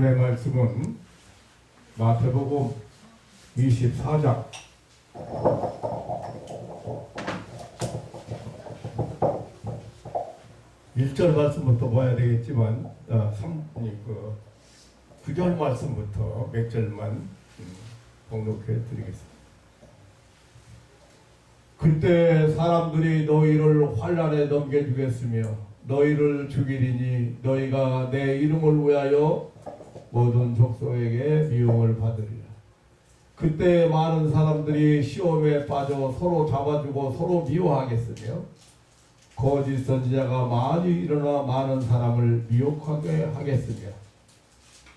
오늘의 말씀은 마태복음 24장 1절 말씀부터 봐야 되겠지만 9절 말씀부터 몇 절만 봉독해 드리겠습니다. 그때 사람들이 너희를 환난에 넘겨주겠으며 너희를 죽이리니 너희가 내 이름을 위하여 모든 족속에게 미움을 받으리라. 그때 많은 사람들이 시험에 빠져 서로 잡아주고 서로 미워하겠으며 거짓 선지자가 많이 일어나 많은 사람을 미혹하게 하겠으며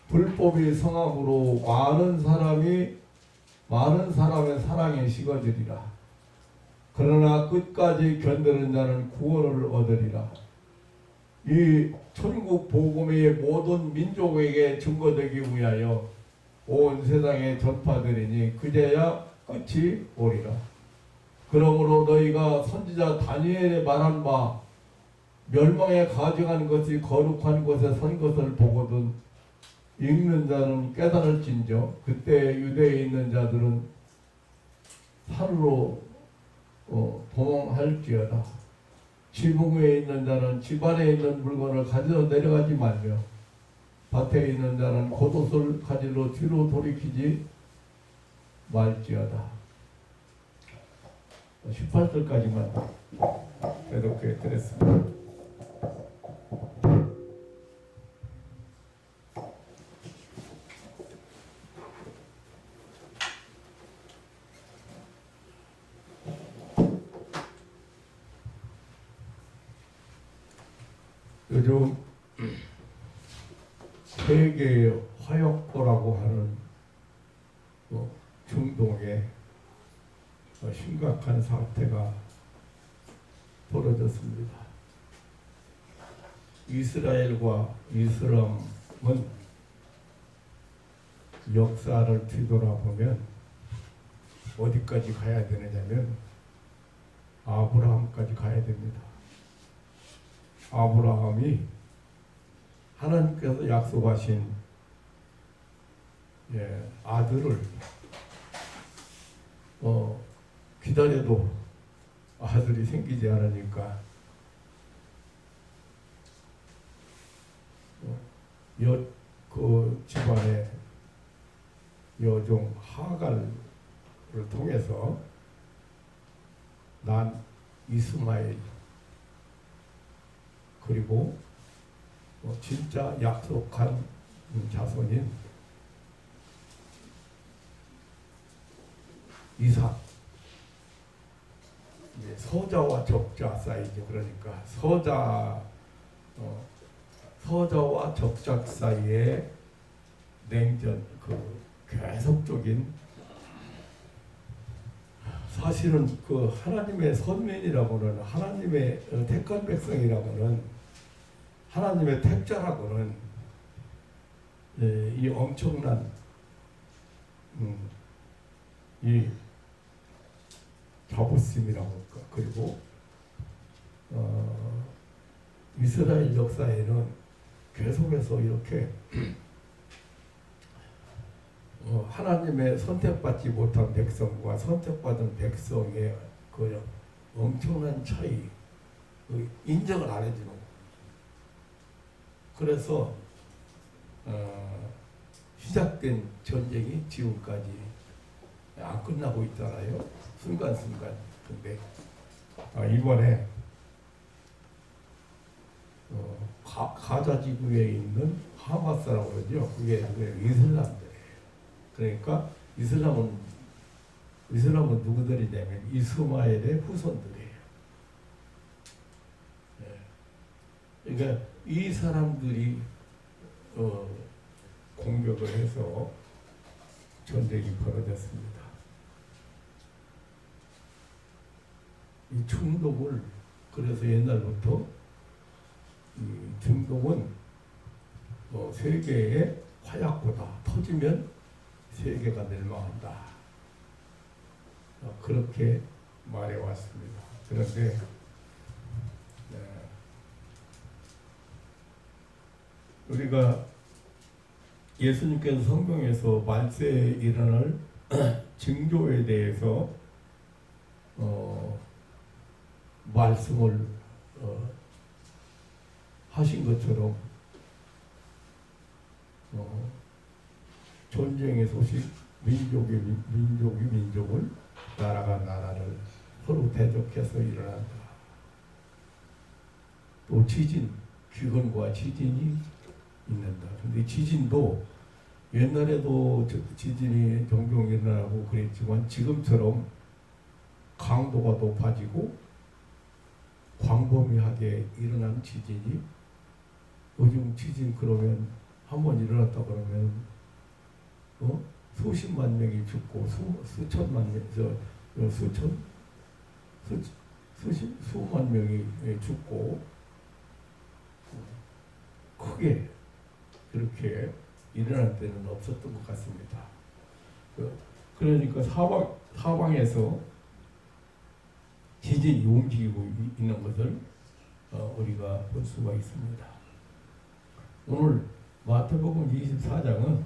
불법이 성함으로 많은 사람의 사랑이 식어지리라. 그러나 끝까지 견디는 자는 구원을 얻으리라. 이 천국 복음의 모든 민족에게 증거되기 위하여 온 세상에 전파되리니 그제야 끝이 오리라. 그러므로 너희가 선지자 다니엘의 말한 바 멸망에 가증한 것이 거룩한 곳에 선 것을 보거든 읽는 자는 깨달을진저 그때 유대에 있는 자들은 산으로 도망할지어다. 지붕 위에 있는 자는 집 안에 있는 물건을 가지러 내려가지 말며 밭에 있는 자는 겉옷을 가지러 뒤로 돌이키지 말지어다. 18절까지만 대독해 드렸습니다. 요즘 세계의 화역포라고 하는 중동에 심각한 사태가 벌어졌습니다. 이스라엘과 이슬람은 역사를 뒤돌아보면 어디까지 가야 되느냐면 아브라함까지 가야 됩니다. 아브라함이 하나님께서 약속하신 아들을 기다려도 아들이 생기지 않으니까 그 집안의 여종 하갈을 통해서 난 이스마엘 그리고 진짜 약속한 자손인 이삭, 서자와 적자 사이죠. 그러니까 서자와 적자 사이에 냉전, 계속적인 사실은 하나님의 선민이라고는 하나님의 택한 백성이라고는 하나님의 택자라고는 이 엄청난 이 자부심이라고 할까. 그리고 이스라엘 역사에는 계속해서 이렇게 하나님의 선택받지 못한 백성과 선택받은 백성의 그 엄청난 차이 인정을 안 해주는 거예요. 그래서 시작된 전쟁이 지금까지 안 끝나고 있잖아요. 순간순간. 근데 이번에 가자 지구에 있는 하마스라고 그러죠. 그게 이슬람들이에요. 그러니까 이슬람은 누구들이냐면 이스마엘의 후손들이에요. 그러니까 이 사람들이 공격을 해서 전쟁이 벌어졌습니다. 이 중동을 그래서 옛날부터 이 중동은 세계의 화약고다. 터지면 세계가 멸망한다. 그렇게 말해왔습니다. 그런데 우리가 예수님께서 성경에서 말세에 일어날 징조에 대해서 말씀을 하신 것처럼 전쟁의 소식, 민족이 민족을, 나라가 나라를 서로 대적해서 일어난다. 또 지진, 기근과 지진이 있는다. 근데 지진도 옛날에도 지진이 종종 일어나고 그랬지만 지금처럼 강도가 높아지고 광범위하게 일어난 지진이, 요즘 지진 그러면 한번 일어났다 그러면 수십만 명이 죽고 수천만 명, 수만 명이 죽고 크게 그렇게 일어날 때는 없었던 것 같습니다. 그러니까 사방에서 지진이 움직이고 있는 것을 우리가 볼 수가 있습니다. 오늘 마태복음 24장은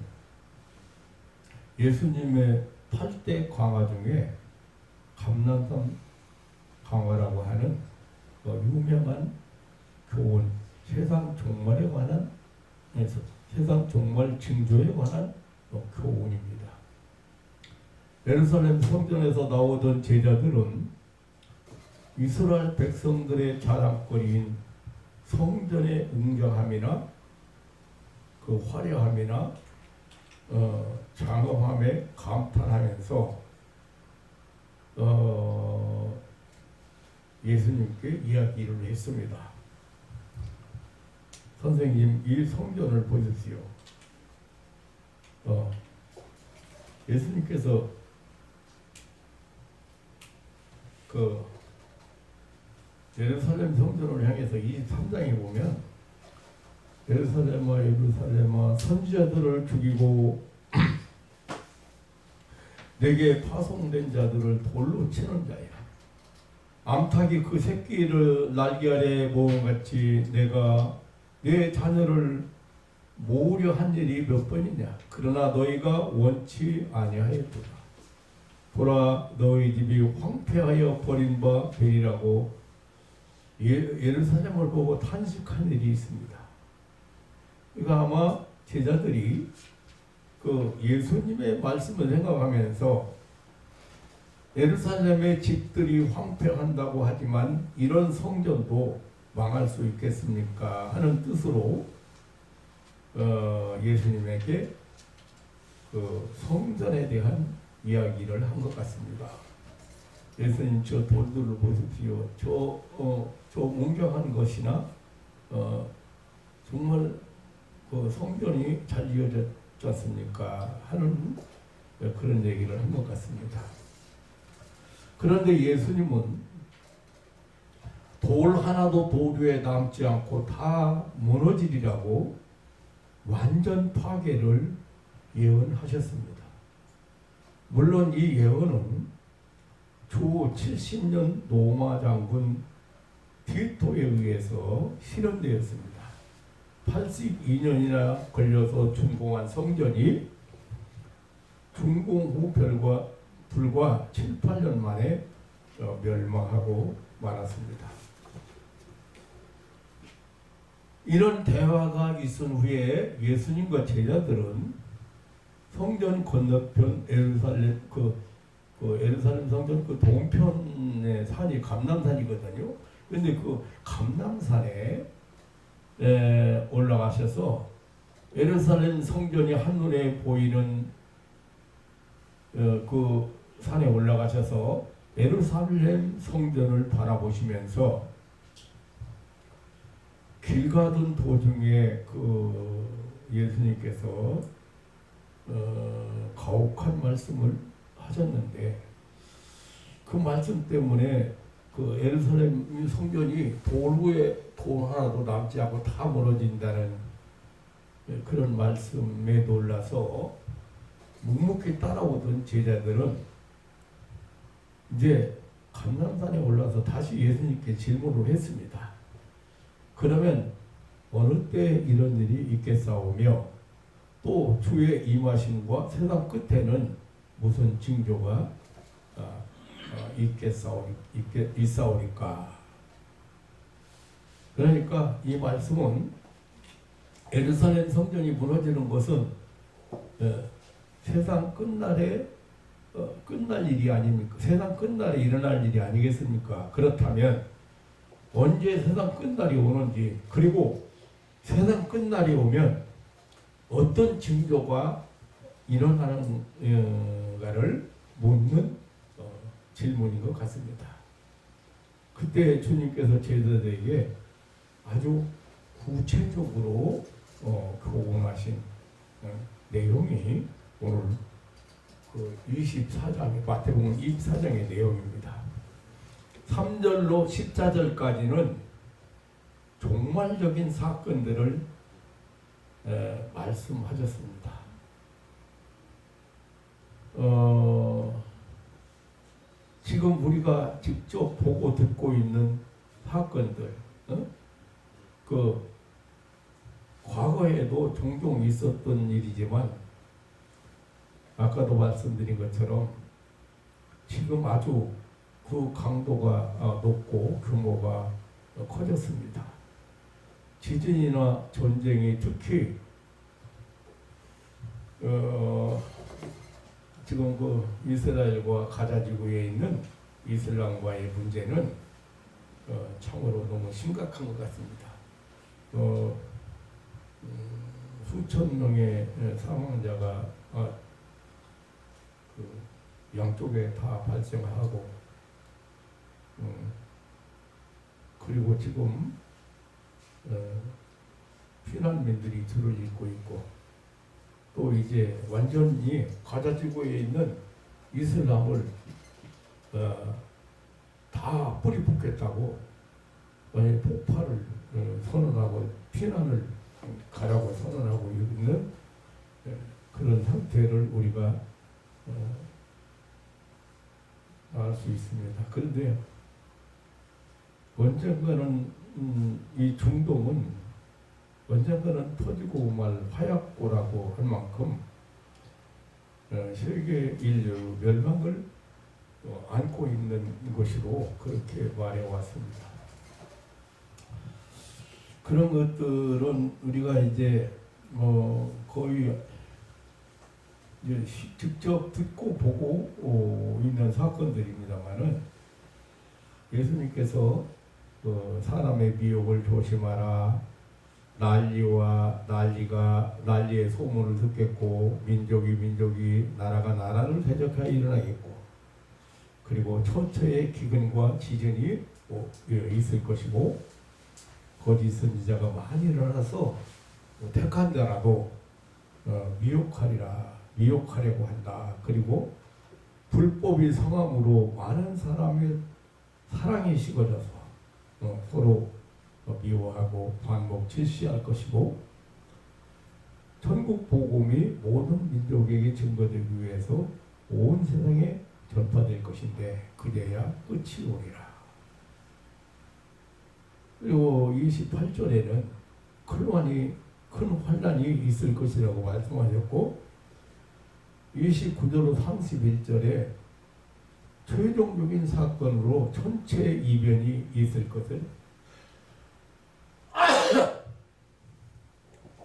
예수님의 8대 강화 중에 감람산 강화라고 하는 유명한 교훈, 세상 종말에 관한, 세상 종말 징조에 관한 교훈입니다. 예루살렘 성전에서 나오던 제자들은 이스라엘 백성들의 자랑거리인 성전의 웅장함이나 그 화려함이나 장엄함에 감탄하면서 예수님께 이야기를 했습니다. 선생님, 이 성전을 보십시오. 예수님께서 그 예루살렘 성전을 향해서 23장에 보면 예루살렘아 선지자들을 죽이고 내게 파송된 자들을 돌로 치는 자야. 암탉이 그 새끼를 날개 아래 모음같이 내가 내 자녀를 모으려 한 일이 몇 번이냐. 그러나 너희가 원치 아니하였도다. 보라, 너희 집이 황폐하여 버린 바 되리라고 예루살렘을 보고 탄식한 일이 있습니다. 그러니까 아마 제자들이 그 예수님의 말씀을 생각하면서 예루살렘의 집들이 황폐한다고 하지만 이런 성전도 망할 수 있겠습니까? 하는 뜻으로 예수님에게 그 성전에 대한 이야기를 한 것 같습니다. 예수님, 저 돌들을 보십시오. 저 웅장한 것이나 정말 그 성전이 잘 이어졌지 않습니까? 하는 그런 얘기를 한 것 같습니다. 그런데 예수님은 돌 하나도 돌 위에 남지 않고 다 무너지리라고 완전 파괴를 예언하셨습니다. 물론 이 예언은 주 70년 로마 장군 디토에 의해서 실현되었습니다. 82년이나 걸려서 준공한 성전이 준공 후 불과 7, 8년 만에 멸망하고 말았습니다. 이런 대화가 있은 후에 예수님과 제자들은 성전 건너편 예루살렘 예루살렘 성전 그 동편의 산이 감람산이거든요. 그런데 그 감람산에 올라가셔서 예루살렘 성전이 한눈에 보이는 그 산에 올라가셔서 예루살렘 성전을 바라보시면서 길 가던 도중에 그 예수님께서 가혹한 말씀을 하셨는데 그 말씀 때문에 그 예루살렘 성전이 돌 위에 돌 하나도 남지 않고 다 무너진다는 그런 말씀에 놀라서 묵묵히 따라오던 제자들은 이제 감람산에 올라서 다시 예수님께 질문을 했습니다. 그러면 어느 때 이런 일이 있겠사오며 또 주의 임하심과 세상 끝에는 무슨 징조가 있사오리까. 그러니까 이 말씀은 예루살렘 성전이 무너지는 것은 세상 끝날에 끝날 일이 아닙니까? 세상 끝날에 일어날 일이 아니겠습니까? 그렇다면 언제 세상 끝날이 오는지, 그리고 세상 끝날이 오면 어떤 징조가 일어나는가를 묻는 질문인 것 같습니다. 그때 주님께서 제자들에게 아주 구체적으로 교훈하신 내용이 오늘 그 24장의 마태복음 24장의 내용입니다. 3절로 14절까지는 종말적인 사건들을 말씀하셨습니다. 지금 우리가 직접 보고 듣고 있는 사건들, 그 과거에도 종종 있었던 일이지만 아까도 말씀드린 것처럼 지금 아주 그 강도가 높고 규모가 커졌습니다. 지진이나 전쟁이 특히 지금 그 이스라엘과 가자 지구에 있는 이슬람과의 문제는 참으로 너무 심각한 것 같습니다. 수천 명의 사망자가 그 양쪽에 다 발생하고, 그리고 지금 피난민들이 줄을 잇고 있고, 또 이제 완전히 가자 지구에 있는 이슬람을 다 뿌리 뽑겠다고 폭발을 선언하고 피난을 가라고 선언하고 있는 그런 상태를 우리가 알 수 있습니다. 그런데 언젠가는 이 중동은 언젠가는 터지고 말 화약고라고 할 만큼 세계 인류 멸망을 안고 있는 것으로 그렇게 말해왔습니다. 그런 것들은 우리가 이제 거의 이제 직접 듣고 보고 있는 사건들입니다만은, 예수님께서 사람의 미혹을 조심하라, 난리의 소문을 듣겠고, 민족이 나라가 나라를 대적하여 일어나겠고, 그리고 처처의 기근과 지진이 있을 것이고, 거짓 선지자가 많이 일어나서 택한 자라도 미혹하려고 한다. 그리고 불법이 성함으로 많은 사람의 사랑이 식어져서 서로 미워하고 반목 질시할 것이고, 천국 복음이 모든 민족에게 증거되기 위해서 온 세상에 전파될 것인데 그제야 끝이 오리라. 그리고 28절에는 큰 환난이 있을 것이라고 말씀하셨고, 29절로 31절에 최종적인 사건으로 전체 이변이 있을 것을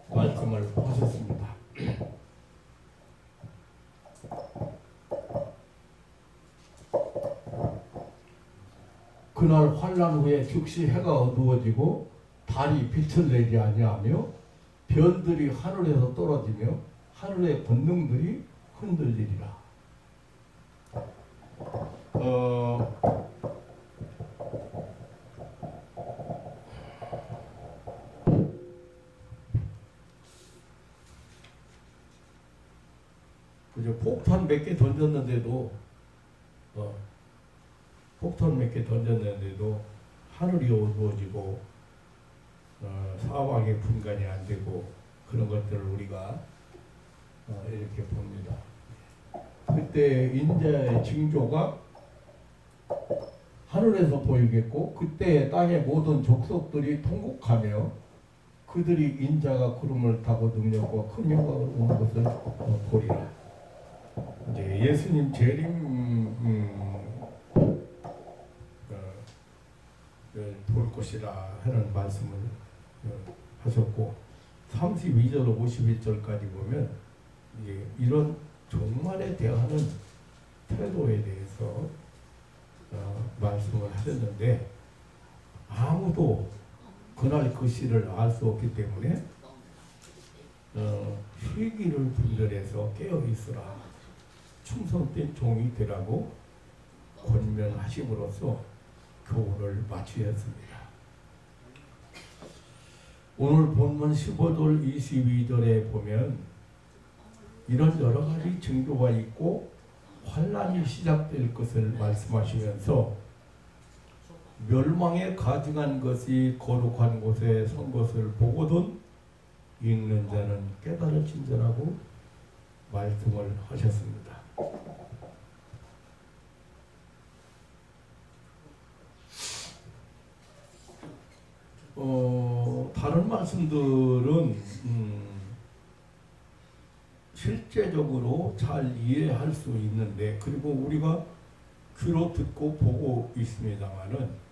말씀을 하셨습니다. 그날 환난 후에 즉시 해가 어두워지고 달이 빛을 내지 아니하며 별들이 하늘에서 떨어지며 하늘의 권능들이 흔들리리라. 그죠? 폭탄 몇 개 던졌는데도 하늘이 어두워지고 사막의 분간이 안 되고 그런 것들을 우리가 이렇게 봅니다. 그때 인자의 징조가 하늘에서 보이겠고, 그때 땅의 모든 족속들이 통곡하며 그 그들이 인자가 구름을 타고 능력과 큰 영광을 오는 것을 보리라. 이제 예수님 재림 볼 것이라 하는 말씀을 하셨고 32절 51절까지 보면 이런 종말에 대하는 태도에 대해서 말씀을 하셨는데 아무도 그날 그 시를 알 수 없기 때문에 시기를 분별해서 깨어 있으라 충성된 종이 되라고 권면하심으로써 교훈을 마치셨습니다. 오늘 본문 15절 22절에 보면 이런 여러 가지 징조가 있고 환란이 시작될 것을 말씀하시면서 멸망에 가증한 것이 거룩한 곳에 선 것을 보거든 읽는 자는 깨달을진저라고 말씀을 하셨습니다. 다른 말씀들은 실제적으로 잘 이해할 수 있는데 그리고 우리가 귀로 듣고 보고 있습니다만은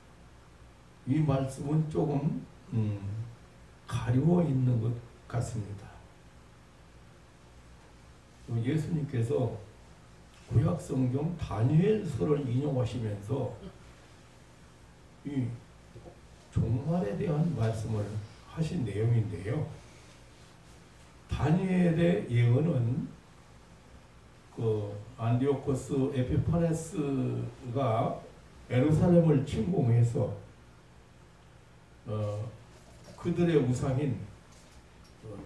이 말씀은 조금 가리워 있는 것 같습니다. 예수님께서 구약성경 다니엘서를 인용하시면서 이 종말에 대한 말씀을 하신 내용인데요. 다니엘의 예언은 그 안디오코스 에피파네스가 예루살렘을 침공해서 그들의 우상인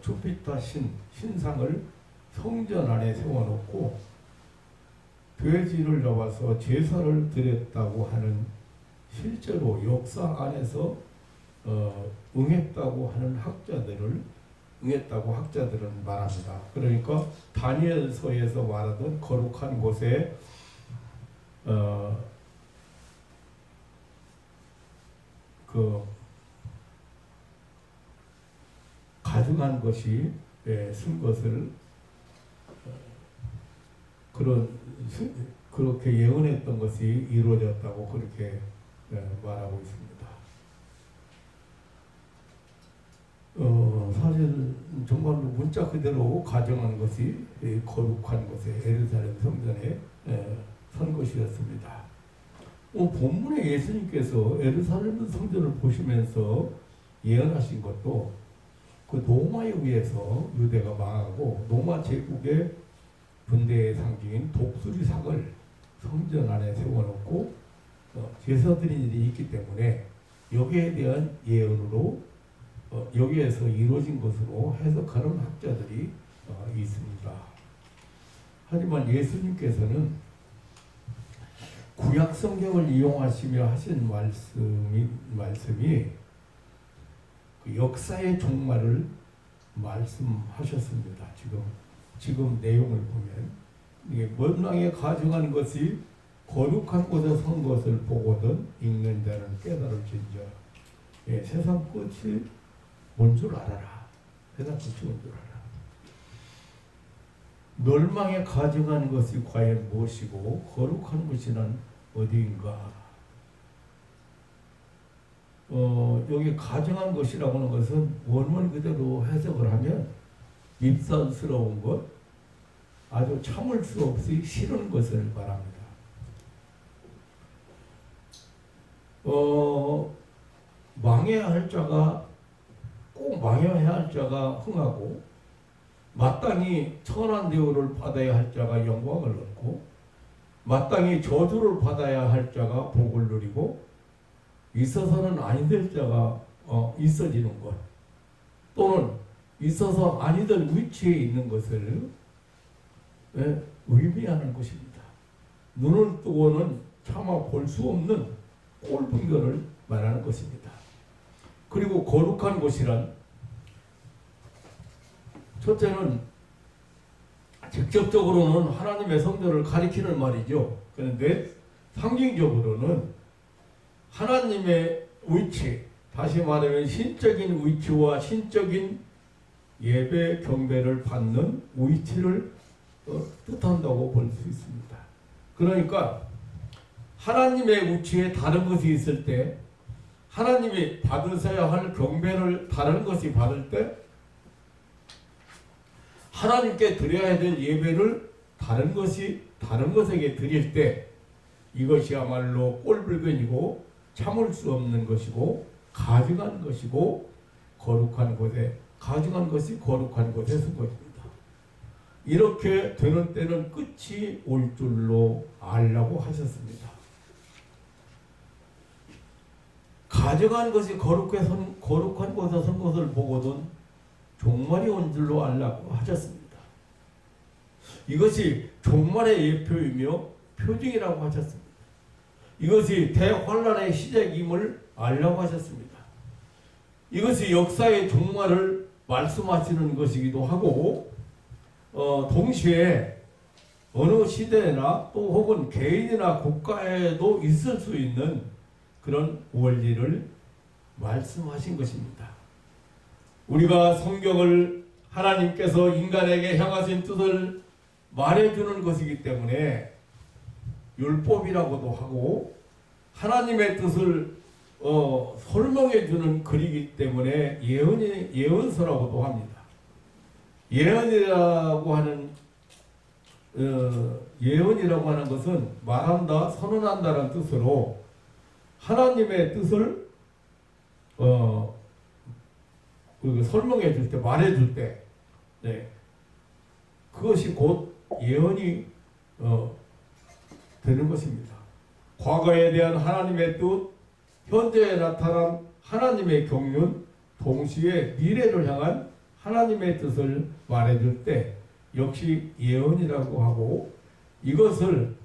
주피타 신상을 성전 안에 세워놓고 돼지를 잡아서 제사를 드렸다고 하는 실제로 역사 안에서 응했다고 학자들은 말합니다. 그러니까 다니엘서에서 말하던 거룩한 곳에 그 가증한 것이 쓴 것을 그렇게 예언했던 것이 이루어졌다고 그렇게 말하고 있습니다. 사실 정말로 문자 그대로 가정한 것이 거룩한 곳에 예루살렘 성전에 선 것이었습니다. 본문에 예수님께서 예루살렘 성전을 보시면서 예언하신 것도 그 로마에 의해서 유대가 망하고 로마 제국의 분대의 상징인 독수리상을 성전 안에 세워놓고 제사 드린 일이 있기 때문에 여기에 대한 예언으로 여기에서 이루어진 것으로 해석하는 학자들이 있습니다. 하지만 예수님께서는 구약 성경을 이용하시며 하신 말씀이 그 역사의 종말을 말씀하셨습니다. 지금 내용을 보면 이게 멸망에 가증한 것이 거룩한 곳에 선 것을 보거든 읽는 자는 깨달을진저. 세상 끝이 뭔 줄 알아라. 세상 끝이 뭔 줄 알아. 멸망에 가증한 것이 과연 무엇이고 거룩한 곳이란 어디인가. 여기 가증한 것이라고 하는 것은 원문 그대로 해석을 하면 밉상스러운 것, 아주 참을 수 없이 싫은 것을 말합니다. 망해야 할 자가 꼭 망해야 할 자가 흥하고 마땅히 천한 대우를 받아야 할 자가 영광을 얻고 마땅히 저주를 받아야 할 자가 복을 누리고 있어서는 아니 될 자가 있어지는 것 또는 있어서 아니 될 위치에 있는 것을 의미하는 것입니다. 눈을 뜨고는 차마 볼 수 없는 꼴분견을 말하는 것입니다. 그리고 거룩한 곳이란 첫째는 직접적으로는 하나님의 성전을 가리키는 말이죠. 그런데 상징적으로는 하나님의 위치, 다시 말하면 신적인 위치와 신적인 예배 경배를 받는 위치를 뜻한다고 볼 수 있습니다. 그러니까 하나님의 위치에 다른 것이 있을 때, 하나님이 받으셔야 할 경배를 다른 것이 받을 때, 하나님께 드려야 될 예배를 다른 것에게 드릴 때, 이것이야말로 꼴불견이고 참을 수 없는 것이고 가증한 것이고 거룩한 곳에, 가증한 것이 거룩한 곳에 쓴 것입니다. 이렇게 되는 때는 끝이 올 줄로 알라고 하셨습니다. 가증한 것이 거룩한 곳에 선 것을 보고는 종말이 온 줄로 알라고 하셨습니다. 이것이 종말의 예표이며 표징이라고 하셨습니다. 이것이 대환란의 시작임을 알라고 하셨습니다. 이것이 역사의 종말을 말씀하시는 것이기도 하고, 동시에 어느 시대나 또 혹은 개인이나 국가에도 있을 수 있는 그런 원리를 말씀하신 것입니다. 우리가 성경을 하나님께서 인간에게 향하신 뜻을 말해주는 것이기 때문에 율법이라고도 하고, 하나님의 뜻을 설명해주는 글이기 때문에 예언서라고도 합니다. 예언이라고 하는 것은 말한다, 선언한다는 뜻으로 하나님의 뜻을 설명해 줄 때, 말해 줄 때, 네, 그것이 곧 예언이 되는 것입니다. 과거에 대한 하나님의 뜻, 현재에 나타난 하나님의 경륜, 동시에 미래를 향한 하나님의 뜻을 말해줄 때 역시 예언이라고 하고, 이것을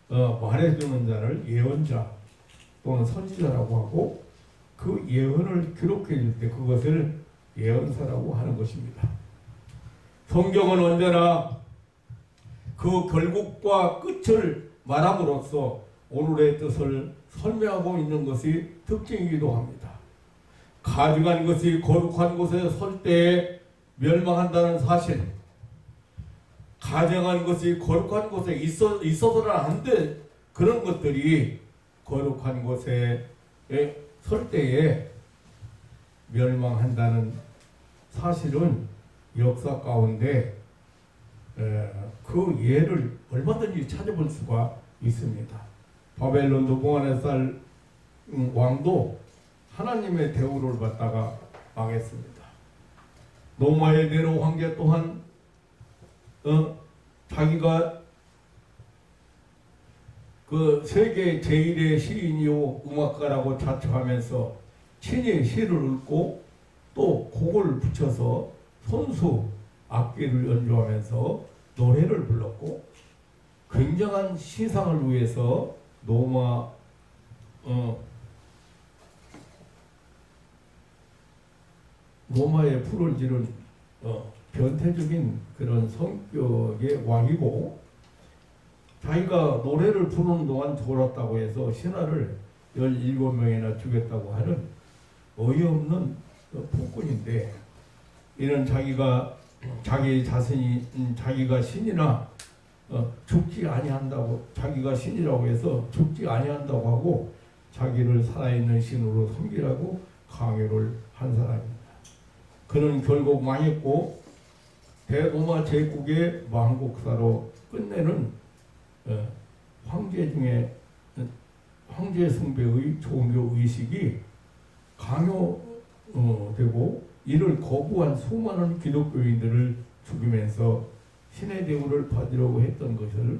말해주는 자를 예언자 또는 선지자라고 하고, 그 예언을 기록해 줄 때 그것을 예언사라고 하는 것입니다. 성경은 언제나 그 결국과 끝을 말함으로써 오늘의 뜻을 설명하고 있는 것이 특징이기도 합니다. 가증한 것이 거룩한 곳에 설 때에 멸망한다는 사실, 가증한 것이 거룩한 곳에 있어서는 안 돼, 그런 것들이 거룩한 곳에 설 때에 멸망한다는 사실은 역사 가운데 그 예를 얼마든지 찾아볼 수가 있습니다. 바벨론 느부갓네살 왕도 하나님의 대우를 받다가 망했습니다. 로마의 네로 황제 또한 자기가 그 세계 제1의 시인이요 음악가라고 자처하면서 친히 시를 읽고 또 곡을 붙여서 손수 악기를 연주하면서 노래를 불렀고, 굉장한 시상을 위해서 로마의 풀을 지른 변태적인 그런 성격의 왕이고, 자기가 노래를 부르는 동안 졸았다고 해서 신하를 17명이나 죽였다고 하는 어이없는 폭군인데, 이는 자기 자신이 자기가 신이나 죽지 아니한다고, 자기가 신이라고 해서 죽지 아니한다고 하고 자기를 살아있는 신으로 섬기라고 강요를 한 사람입니다. 그는 결국 망했고 대로마 제국의 왕국사로 끝내는 황제 중에 황제 숭배의 종교 의식이 강요되고, 이를 거부한 수많은 기독교인들을 죽이면서 신의 대우를 받으려고 했던 것을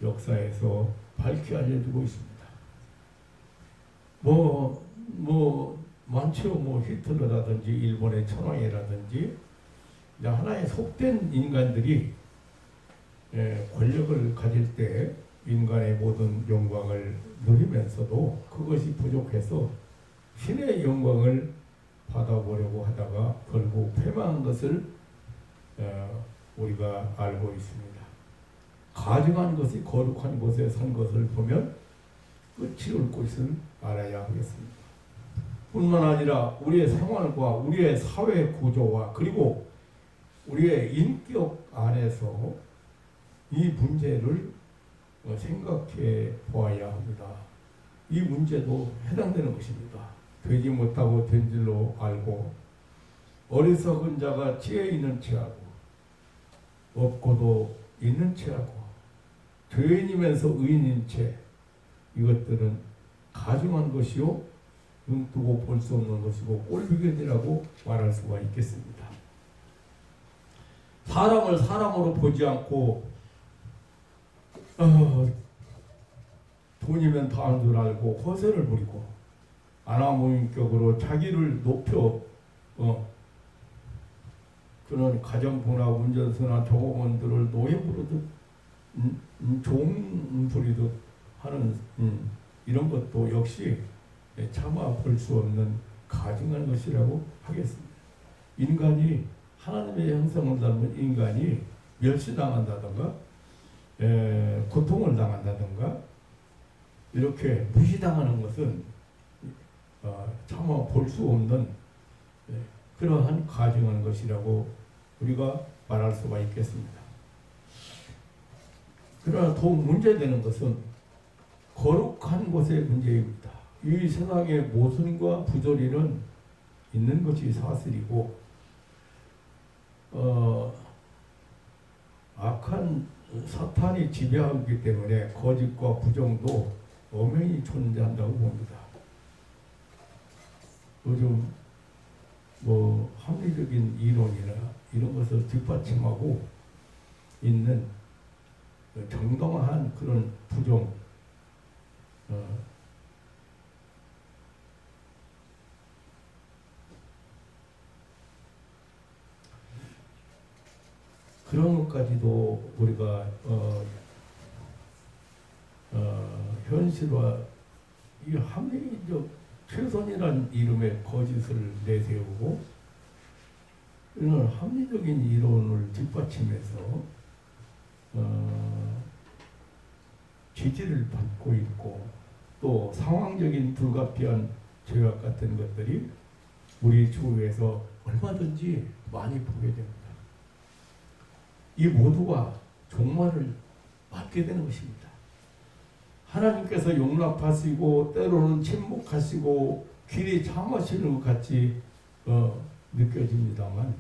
역사에서 밝히 알려주고 있습니다. 많죠. 히틀러라든지 일본의 천황이라든지 하나의 속된 인간들이 권력을 가질 때 인간의 모든 영광을 누리면서도 그것이 부족해서 신의 영광을 받아보려고 하다가 결국 패망한 것을 우리가 알고 있습니다. 가증한 것이 거룩한 곳에 선 것을 보면 끝이 올 것을 알아야 하겠습니다. 뿐만 아니라 우리의 생활과 우리의 사회 구조와 그리고 우리의 인격 안에서 이 문제를 생각해 보아야 합니다. 이 문제도 해당되는 것입니다. 되지 못하고 된 줄로 알고 어리석은 자가 지혜 있는 체하고 없고도 있는 체하고 죄인이면서 의인인 채 이것들은 가증한 것이요 눈뜨고 볼 수 없는 것이고 꼴비견이라고 말할 수가 있겠습니다. 사람을 사람으로 보지 않고 돈이면 다한 줄 알고 허세를 부리고 안하무인격으로 자기를 높여 그런 가정부나 운전수나 종업원들을 노예 부르듯 종 부리듯 하는 이런 것도 역시 참아 볼 수 없는 가증한 것이라고 하겠습니다. 인간이 하나님의 형상을 닮은 인간이 멸시당한다든가 고통을 당한다든가 이렇게 무시당하는 것은 참아 볼 수 없는 그러한 가증한 것이라고 우리가 말할 수가 있겠습니다. 그러나 더 문제되는 것은 거룩한 것의 문제입니다. 이 세상에 모순과 부조리는 있는 것이 사실이고 악한 사탄이 지배하고 있기 때문에 거짓과 부정도 엄연히 존재한다고 봅니다. 요즘 합리적인 이론이나 이런 것을 뒷받침하고 있는 정당한 그런 부정 그런 것까지도 우리가 현실화 이 합리적 최선이라는 이름의 거짓을 내세우고 이런 합리적인 이론을 뒷받침해서 지지를 받고 있고 또 상황적인 불가피한 죄악 같은 것들이 우리 주위에서 얼마든지 많이 보게 됩니다. 이 모두가 종말을 맞게 되는 것입니다. 하나님께서 용납하시고 때로는 침묵하시고 길이 참으시는 것 같이 느껴집니다만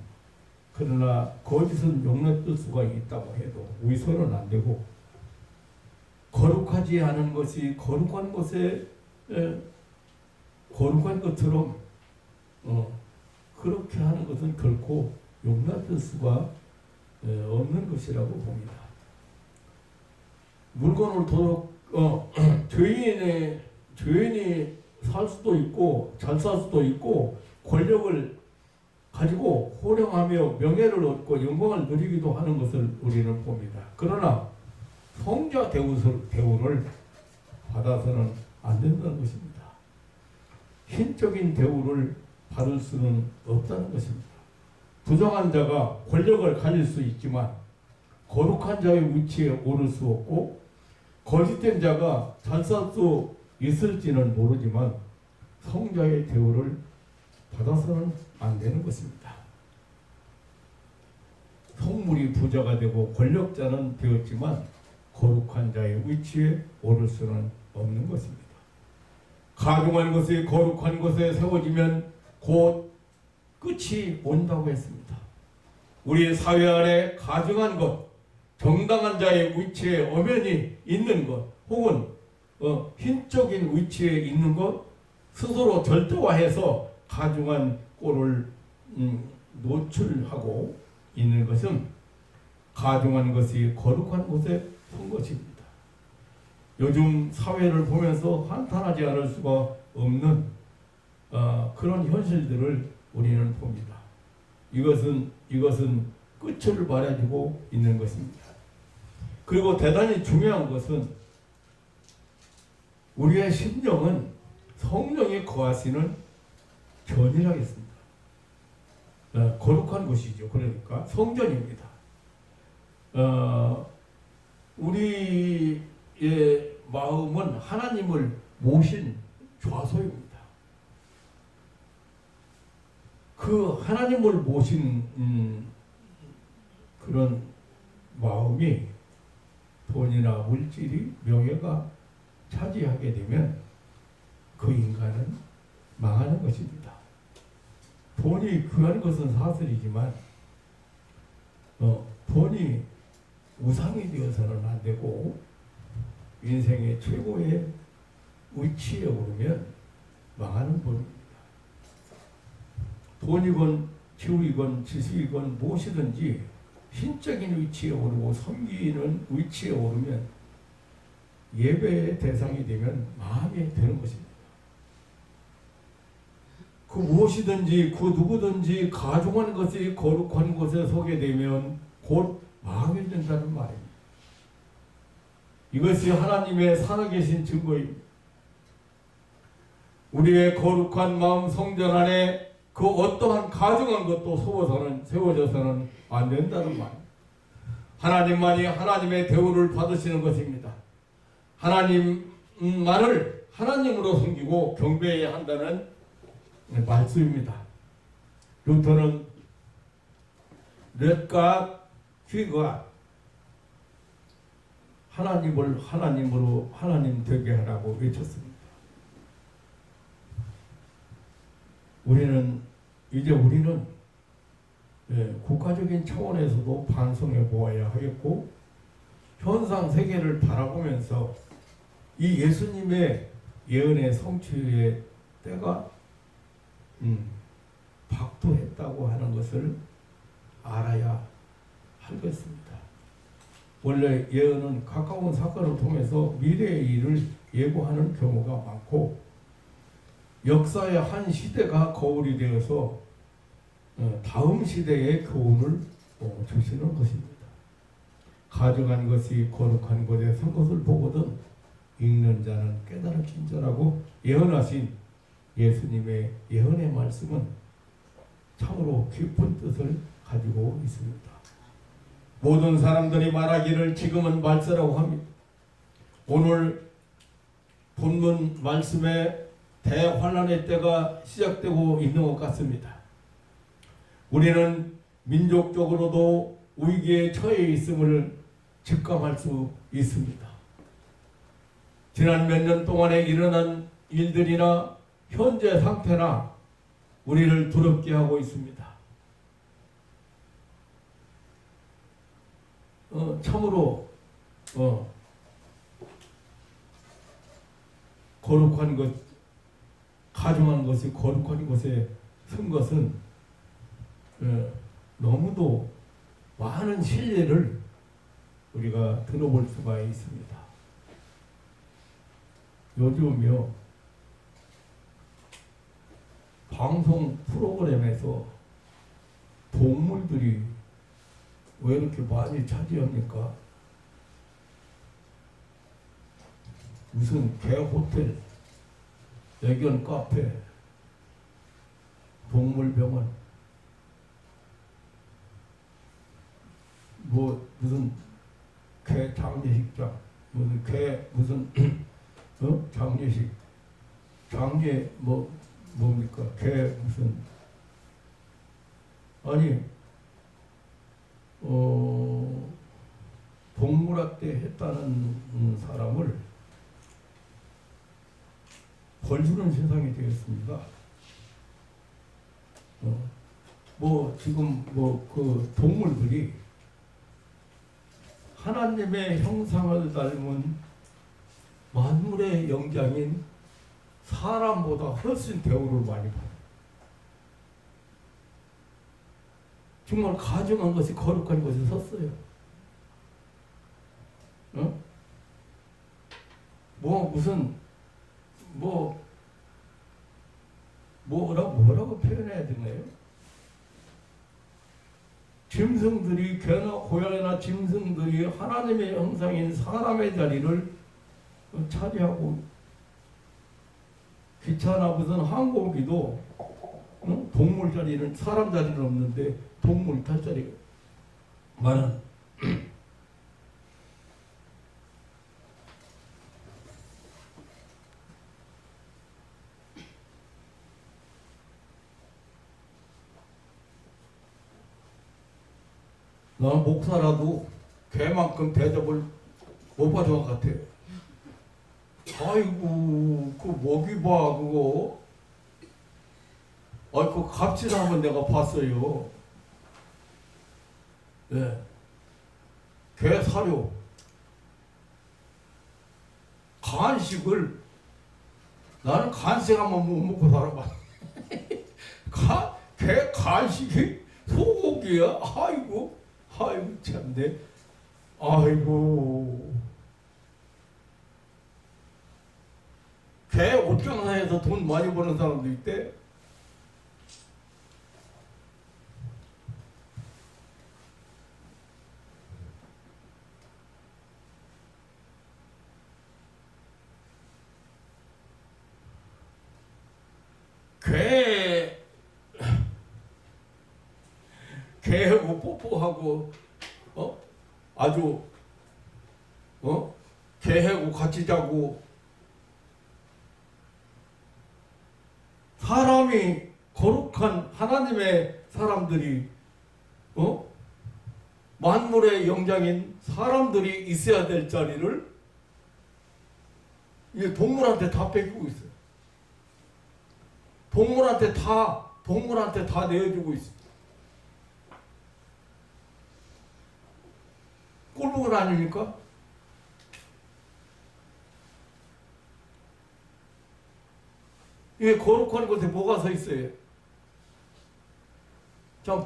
그러나 거짓은 용납될 수가 있다고 해도 위선은 안 되고 거룩하지 않은 것이 거룩한 것에 거룩한 것처럼 그렇게 하는 것은 결코 용납될 수가 없는 것이라고 봅니다. 물건을 죄인이 살 수도 있고 잘 살 수도 있고 권력을 가지고 호령하며 명예를 얻고 영광을 누리기도 하는 것을 우리는 봅니다. 그러나 성자 대우를 받아서는 안 된다는 것입니다. 신적인 대우를 받을 수는 없다는 것입니다. 부정한 자가 권력을 가질 수 있지만 거룩한 자의 위치에 오를 수 없고 거짓된 자가 잘 살 수 있을지는 모르지만 성자의 대우를 받아서는 안 되는 것입니다. 성물이 부자가 되고 권력자는 되었지만 거룩한 자의 위치에 오를 수는 없는 것입니다. 가증한 것이 거룩한 것에 세워지면 곧 끝이 온다고 했습니다. 우리 사회 안에 가증한 것, 정당한 자의 위치에 엄연히 있는 것, 혹은 흰적인 위치에 있는 것, 스스로 절대화해서 가증한 꼴을 노출하고 있는 것은 가증한 것이 거룩한 곳에 선 것입니다. 요즘 사회를 보면서 한탄하지 않을 수가 없는 그런 현실들을 우리는 봅니다. 이것은 끝을 말해주고 있는 것입니다. 그리고 대단히 중요한 것은 우리의 심령은 성령이 거하시는 전이라겠습니다. 거룩한 곳이죠. 그러니까 성전입니다. 우리의 마음은 하나님을 모신 좌소입니다. 그 하나님을 모신 그런 마음이 돈이나 물질이 명예가 차지하게 되면 그 인간은 망하는 것입니다. 돈이 귀한 것은 사실이지만 돈이 우상이 되어서는 안 되고 인생의 최고의 위치에 오르면 망하는 법입니다. 돈이건 지위건 지식이건 무엇이든지 신적인 위치에 오르고 섬기는 위치에 오르면 예배의 대상이 되면 망하게 되는 것입니다. 그 무엇이든지 그 누구든지 가중한 것이 거룩한 곳에 서게 되면 곧 망하게 된다는 말입니다. 이것이 하나님의 살아계신 증거입니다. 우리의 거룩한 마음 성전 안에 그 어떠한 가증한 것도 세워져서는 안 된다는 말. 하나님만이 하나님의 대우를 받으시는 것입니다. 하나님만을 하나님으로 섬기고 경배해야 한다는 말씀입니다. 루터는 Let God be God. 하나님을 하나님으로 하나님 되게 하라고 외쳤습니다. 우리는 국가적인 차원에서도 반성해 보아야 하겠고 현상 세계를 바라보면서 이 예수님의 예언의 성취의 때가 박도했다고 하는 것을 알아야 하겠습니다. 원래 예언은 가까운 사건을 통해서 미래의 일을 예고하는 경우가 많고 역사의 한 시대가 거울이 되어서 다음 시대의 교훈을 주시는 것입니다. 가져간 것이 거룩한 곳에 선 것을 보거든 읽는 자는 깨달으신 자라고 예언하신 예수님의 예언의 말씀은 참으로 깊은 뜻을 가지고 있습니다. 모든 사람들이 말하기를 지금은 말세라고 합니다. 오늘 본문 말씀에 대환란의 때가 시작되고 있는 것 같습니다. 우리는 민족적으로도 위기에 처해 있음을 직감할 수 있습니다. 지난 몇 년 동안에 일어난 일들이나 현재 상태나 우리를 두렵게 하고 있습니다. 참으로 거룩한 것, 가중한 것이 거룩한 것에 선 것은 너무도 많은 신뢰를 우리가 들어볼 수가 있습니다. 요즘요 방송 프로그램에서 동물들이 왜 이렇게 많이 차지합니까? 무슨 개 호텔, 애견 카페, 동물병원, 무슨 개 장례식장, 무슨 개 장례식, 장례 뭡니까? 개 무슨 아니 동물학대 했다는 사람을 벌주는 세상이 되었습니다. 지금 그 동물들이 하나님의 형상을 닮은 만물의 영장인 사람보다 훨씬 대우를 많이 받아요. 정말 가증한 것이 거룩한 것에 섰어요. 뭐라고 표현해야 되나요? 짐승들이, 개나 고양이나 짐승들이 하나님의 형상인 사람의 자리를 차지하고, 기차나 무슨 항공기도 동물 자리는, 사람 자리는 없는데 동물 탈 자리가 많은. 나는 목사라도 개만큼 대접을 못 받은 것 같아. 아이고, 그 먹이 봐, 그거. 그 갑질하면 내가 봤어요. 네. 개 사료. 간식을, 나는 간식 한번 못 먹고 살아봐. 개 간식이 소고기야? 아이고, 참네. 아이고. 개 옷장사에서 돈 많이 버는 사람도 있대. 개하고 뽀뽀하고, 아주, 개하고 같이 자고, 사람이 거룩한 하나님의 사람들이, 만물의 영장인 사람들이 있어야 될 자리를 이게 동물한테 다 뺏기고 있어요. 동물한테 다 내어주고 있어요. 꼴보기 아닙니까? 이게 거룩한 곳에 뭐가 서 있어요? 참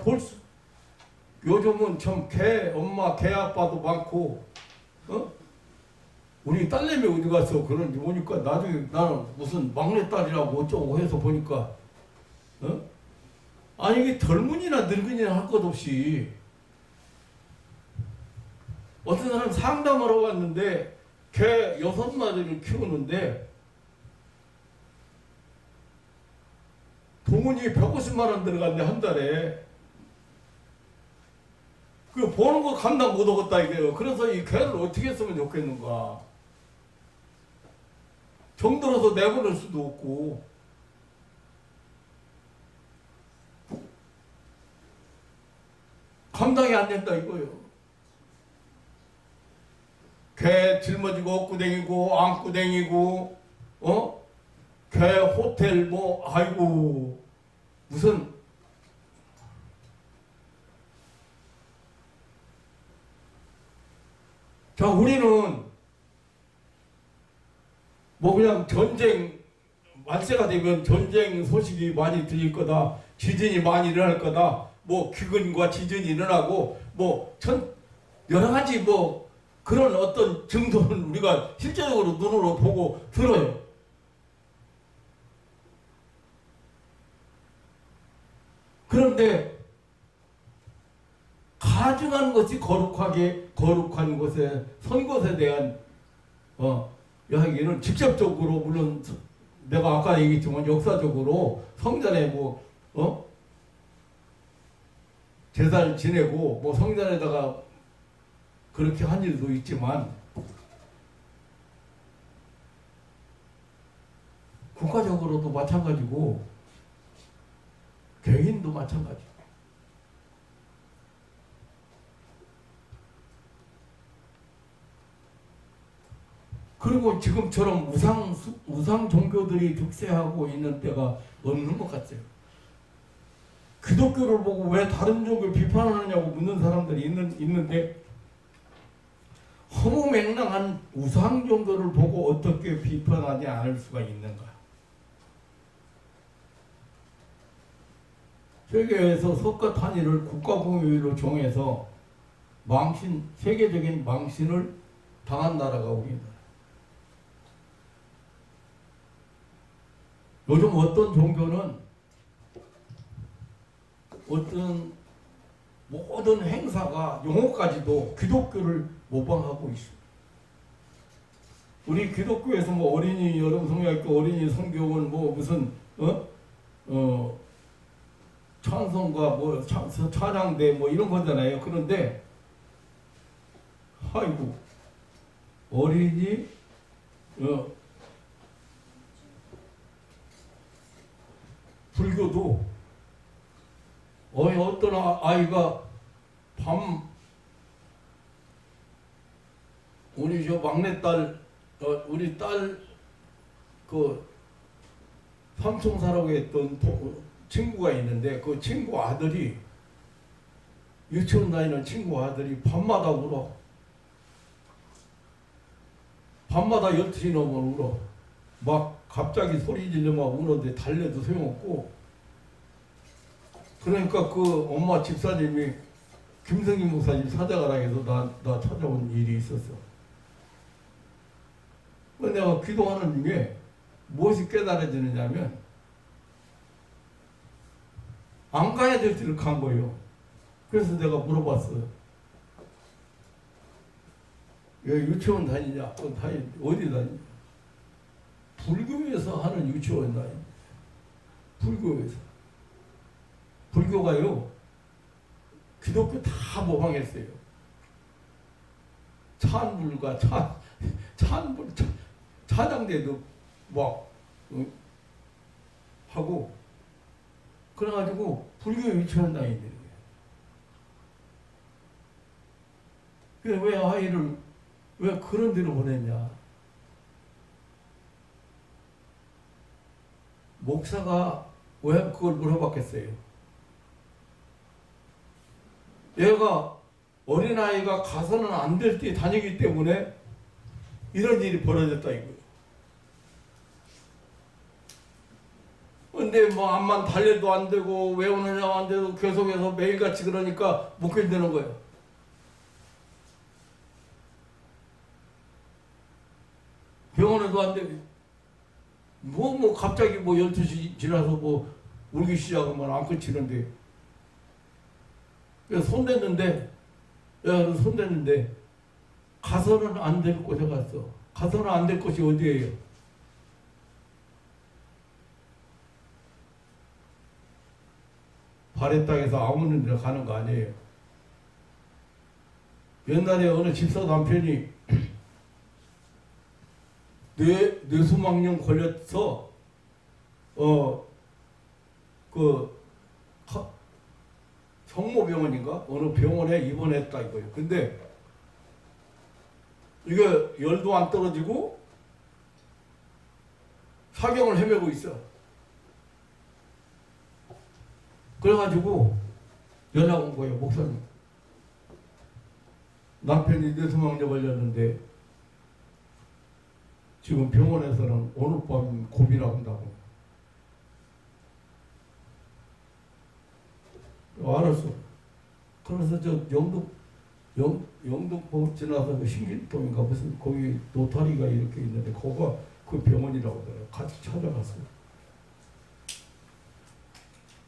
요즘은 참 엄마, 개 아빠도 많고, 우리 딸내미 어디 가서 그런지 보니까 나중에 나는 무슨 막내딸이라고 어쩌고 해서 보니까, 아니, 이게 젊은이나 늙은이나 할 것 없이, 어떤 사람 상담하러 갔는데, 개 6마리를 키우는데, 돈이 150만 원 들어갔네, 한 달에. 그 버는 거 감당 못 하겠다 이게요. 그래서 이 개를 어떻게 쓰면 좋겠는가. 정들어서 내보낼 수도 없고. 감당이 안 된다 이거요. 개 짊어지고 업고 댕기고 안고 댕기고 개 호텔 아이고 무슨 자 우리는 그냥 전쟁 말세가 되면 전쟁 소식이 많이 들릴 거다. 지진이 많이 일어날 거다. 기근과 지진이 일어나고 여러 가지 그런 어떤 증도는 우리가 실제적으로 눈으로 보고 들어요. 그런데 가증한 것이 거룩한 것에 선 것에 대한 이야기는 직접적으로 물론 내가 아까 얘기했지만 역사적으로 성전에 제사를 지내고 성전에다가 그렇게 한 일도 있지만 국가적으로도 마찬가지고 개인도 마찬가지. 그리고 지금처럼 우상 종교들이 득세하고 있는 때가 없는 것 같아요. 기독교를 보고 왜 다른 종교를 비판하느냐고 묻는 사람들이 있는데 허무맹랑한 우상 종교를 보고 어떻게 비판하지 않을 수가 있는가? 세계에서 석가탄일을 국가공휴일로 정해서 세계적인 망신을 당한 나라가 우리나라. 요즘 어떤 종교는 어떤 모든 행사가 용어까지도 기독교를 모방하고 있습니다. 우리 기독교에서 어린이 여름 성경학교 어린이 성경은 무슨 찬송가 찬양대 이런 거잖아요. 그런데 아이고 어린이 불교도 어떤 아이가 밤 우리 저 막내딸, 우리 딸, 그, 삼총사라고 했던 친구가 있는데, 그 친구 아들이, 유치원 다니는 친구 아들이 밤마다 울어. 밤마다 12시 넘으면 울어. 막 갑자기 소리 지르면 우는데 달래도 소용없고. 그러니까 그 엄마 집사님이 김성기 목사님 찾아가라 해서 나 찾아온 일이 있었어. 내가 기도하는 중에 무엇이 깨달아지느냐면 안 가야 될 길을 간 거예요. 그래서 내가 물어봤어요. 왜 유치원 다니냐? 어디 다니냐? 불교에서 하는 유치원 다니냐? 불교에서. 불교가요, 기독교 다 모방했어요. 찬불과 찬불, 찬양대도 막, 하고, 그래가지고, 불교 유치원 다니는 거예요. 그래, 왜 아이를, 왜 그런 데로 보냈냐? 목사가 왜 그걸 물어봤겠어요? 얘가 어린아이가 가서는 안 될 때 다니기 때문에 이런 일이 벌어졌다 이거예요. 근데 뭐 암만 달래도 안 되고 왜 오느냐 안 돼도 계속해서 매일같이 그러니까 못 견디는 거예요. 병원에도 안 되고 뭐 갑자기 12시 지나서 울기 시작하면 안 끝이는데 그래서 손댔는데 가서는 안 될 곳에 갔어. 가서는 안 될 곳이 어디예요? 발의 땅에서 아무 데나 가는 거 아니에요. 옛날에 어느 집사 남편이 뇌수막염 걸려서 성모병원인가 어느 병원에 입원했다 이거예요. 근데 이게 열도 안 떨어지고 사경을 헤매고 있어. 그래가지고 연락 온 거예요. 목사님, 남편이 뇌수막염 걸렸는데 지금 병원에서는 오늘 밤 고비라고 한다고. 알았어. 그래서 저 영등포 지나서 그 신길동인가 무슨 거기 노타리가 이렇게 있는데 거기가 그 병원이라고 하더라고요. 같이 찾아갔어요.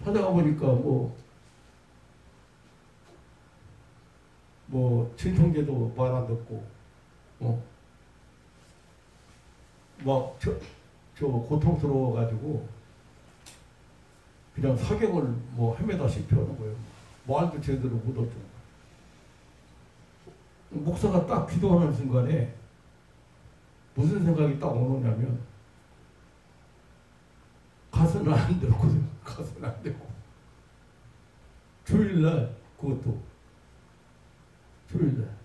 찾아가 보니까 진통제도 말 안 듣고 막 저 고통스러워가지고 그냥 사경을 헤매다시피 하는 거예요. 말도 제대로 못 얻죠. 목사가 딱 기도하는 순간에 무슨 생각이 딱 오느냐면 가서는 안 되고 가서는 안 되고 주일날 그것도 주일날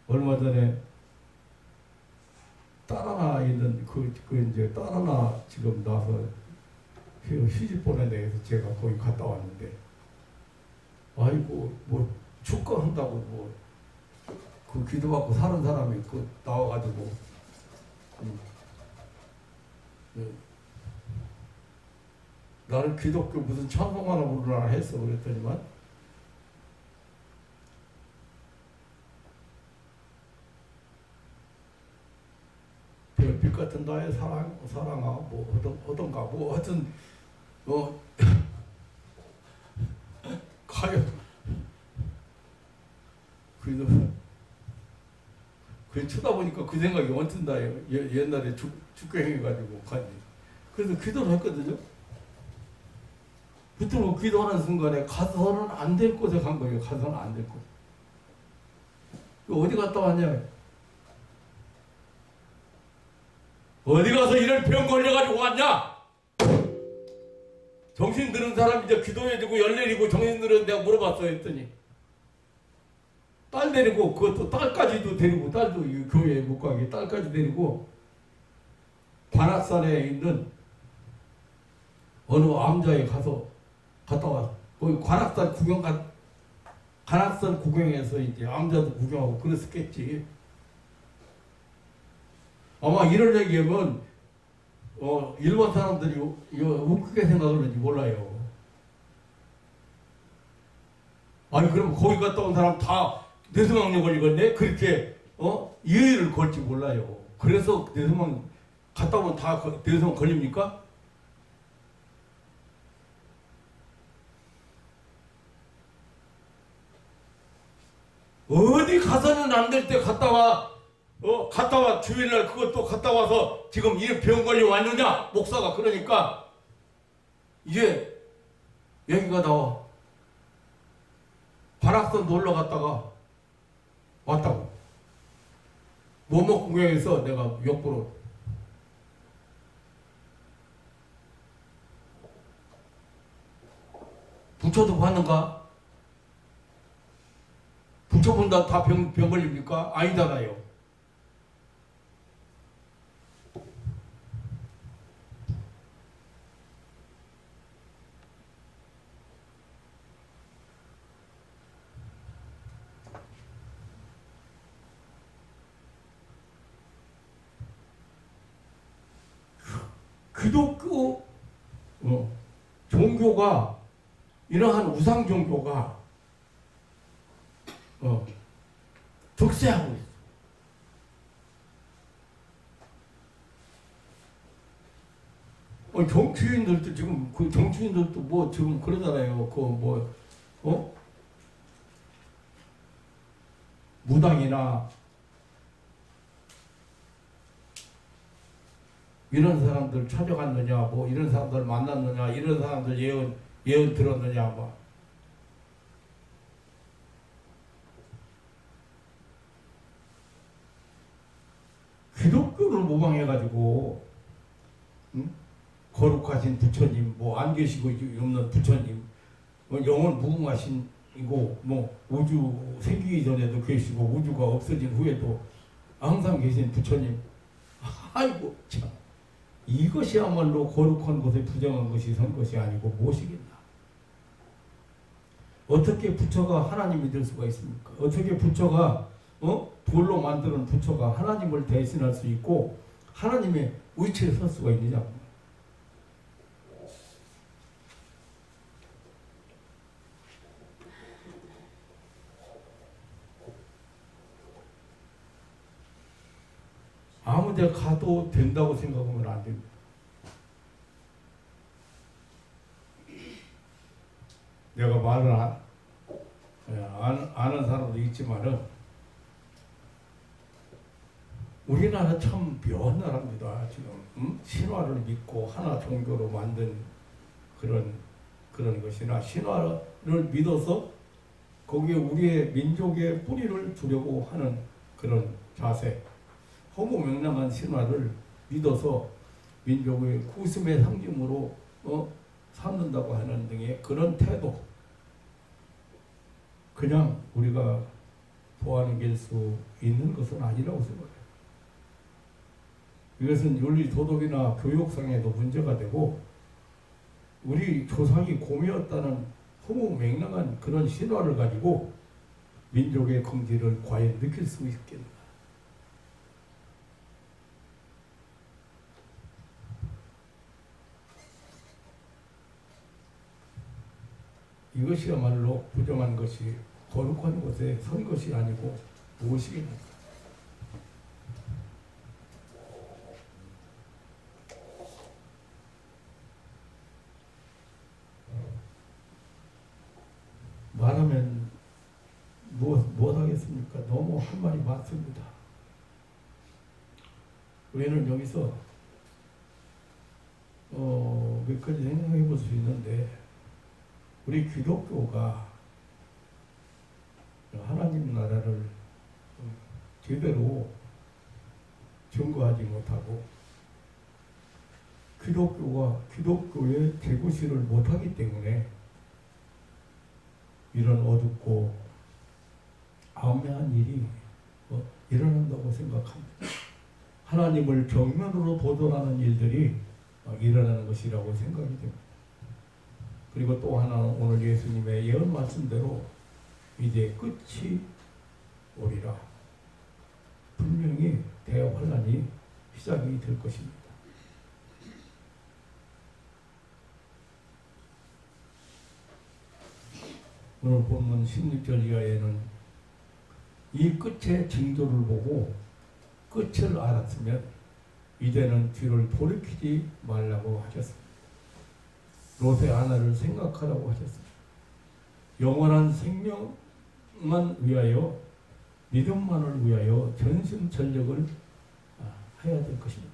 얼마 전에 딸 하나 있는 이제 딸 하나 지금 나서 시집 보내내서 제가 거기 갔다 왔는데 아이고 축구한다고 그 기도받고 사는 사람이 나와가지고 나는 기독교 무슨 찬송 하나 부르나 했어. 그랬더니만 별빛 같은 나의 사랑아 하던가 하여튼 가요. 그 쳐다보니까 그 생각이 언뜻 나요. 옛날에 죽게행해가지고 가지. 그래서 기도를 했거든요. 붙들고 기도하는 순간에 가서는 안 될 곳에 간 거예요. 가서는 안 될 곳. 어디 갔다 왔냐? 어디 가서 이런 병 걸려가지고 왔냐? 정신 드는 사람 이제 기도해주고 열 내리고 정신 들은 내가 물어봤어 했더니 딸 데리고 그것도 딸까지도 데리고 딸도 이 교회에 못 가게 딸까지 데리고 관악산에 있는 어느 암자에 갔다 와. 거기 관악산 구경해서 이제 암자도 구경하고 그랬었겠지. 아마 이런 얘기하면 일본 사람들이 웃기게 생각하는지 몰라요. 아니 그럼 거기 갔다 온 사람 다 뇌수막염 걸리겠네? 그렇게 예의를 걸지 몰라요. 그래서 뇌수막염 갔다 오면 다 뇌수막염 걸립니까? 어디 가서는 안 될 때 갔다 와. 갔다 와. 주일날 그것도 갔다 와서 지금 이 병 걸려 왔느냐? 목사가 그러니까 이제 얘기가 나와. 관악산 놀러 갔다가 왔다고. 모목구경에서 내가 역부로 부처도 봤는가? 부처 본다 다 병 걸립니까? 아니잖아요. 기독교 종교가 이러한 우상 종교가 득세하고 있어. 정치인들도 지금 그 정치인들도 뭐 지금 그러잖아요. 무당이나 이런 사람들 찾아갔느냐, 뭐 이런 사람들 만났느냐, 이런 사람들 예언 들었느냐, 뭐. 기독교를 모방해가지고, 응? 거룩하신 부처님, 뭐 안 계시고 없는 부처님, 뭐 영원 무궁하신이고, 뭐 우주 생기기 전에도 계시고 우주가 없어진 후에도 항상 계신 부처님. 아이고 참. 이것이야말로 거룩한 것에 부정한 것이 선 것이 아니고 무엇이겠나. 어떻게 부처가 하나님이 될 수가 있습니까? 어떻게 부처가 돌로 만드는 부처가 하나님을 대신할 수 있고 하나님의 위치에 설 수가 있느냐. 아무 데 가도 된다고 생각하면 안 됩니다. 내가 말을 아는 사람도 있지만은 우리나라 참 묘한 나라입니다. 지금 신화를 믿고 하나 종교로 만든 그런 것이나 신화를 믿어서 거기에 우리의 민족의 뿌리를 두려고 하는 그런 자세. 허무맹랑한 신화를 믿어서 민족의 구심의 상징으로 삼는다고 하는 등의 그런 태도, 그냥 우리가 보완할 수 있는 것은 아니라고 생각해요. 이것은 윤리 도덕이나 교육상에도 문제가 되고 우리 조상이 곰이었다는 허무맹랑한 그런 신화를 가지고 민족의 긍지를 과연 느낄 수 있겠나. 이것이야말로 부정한 것이 거룩한 곳에 선 것이 아니고 무엇이겠습니까? 말하면 무엇 하겠습니까? 너무 할 말이 많습니다. 우리는 여기서 몇 가지 생각해 볼 수 있는데, 우리 기독교가 하나님 나라를 제대로 증거하지 못하고 기독교의 대구시를 못하기 때문에 이런 어둡고 암매한 일이 일어난다고 생각합니다. 하나님을 정면으로 도전하는 일들이 일어나는 것이라고 생각이 됩니다. 그리고 또 하나는 오늘 예수님의 예언 말씀대로 이제 끝이 오리라. 분명히 대환란이 시작이 될 것입니다. 오늘 본문 16절 이하에는 이 끝의 징조를 보고 끝을 알았으면 이제는 뒤를 돌이키지 말라고 하셨습니다. 롯의 아내를 생각하라고 하셨습니다. 영원한 생명만 위하여 믿음만을 위하여 전심전력을 해야 될 것입니다.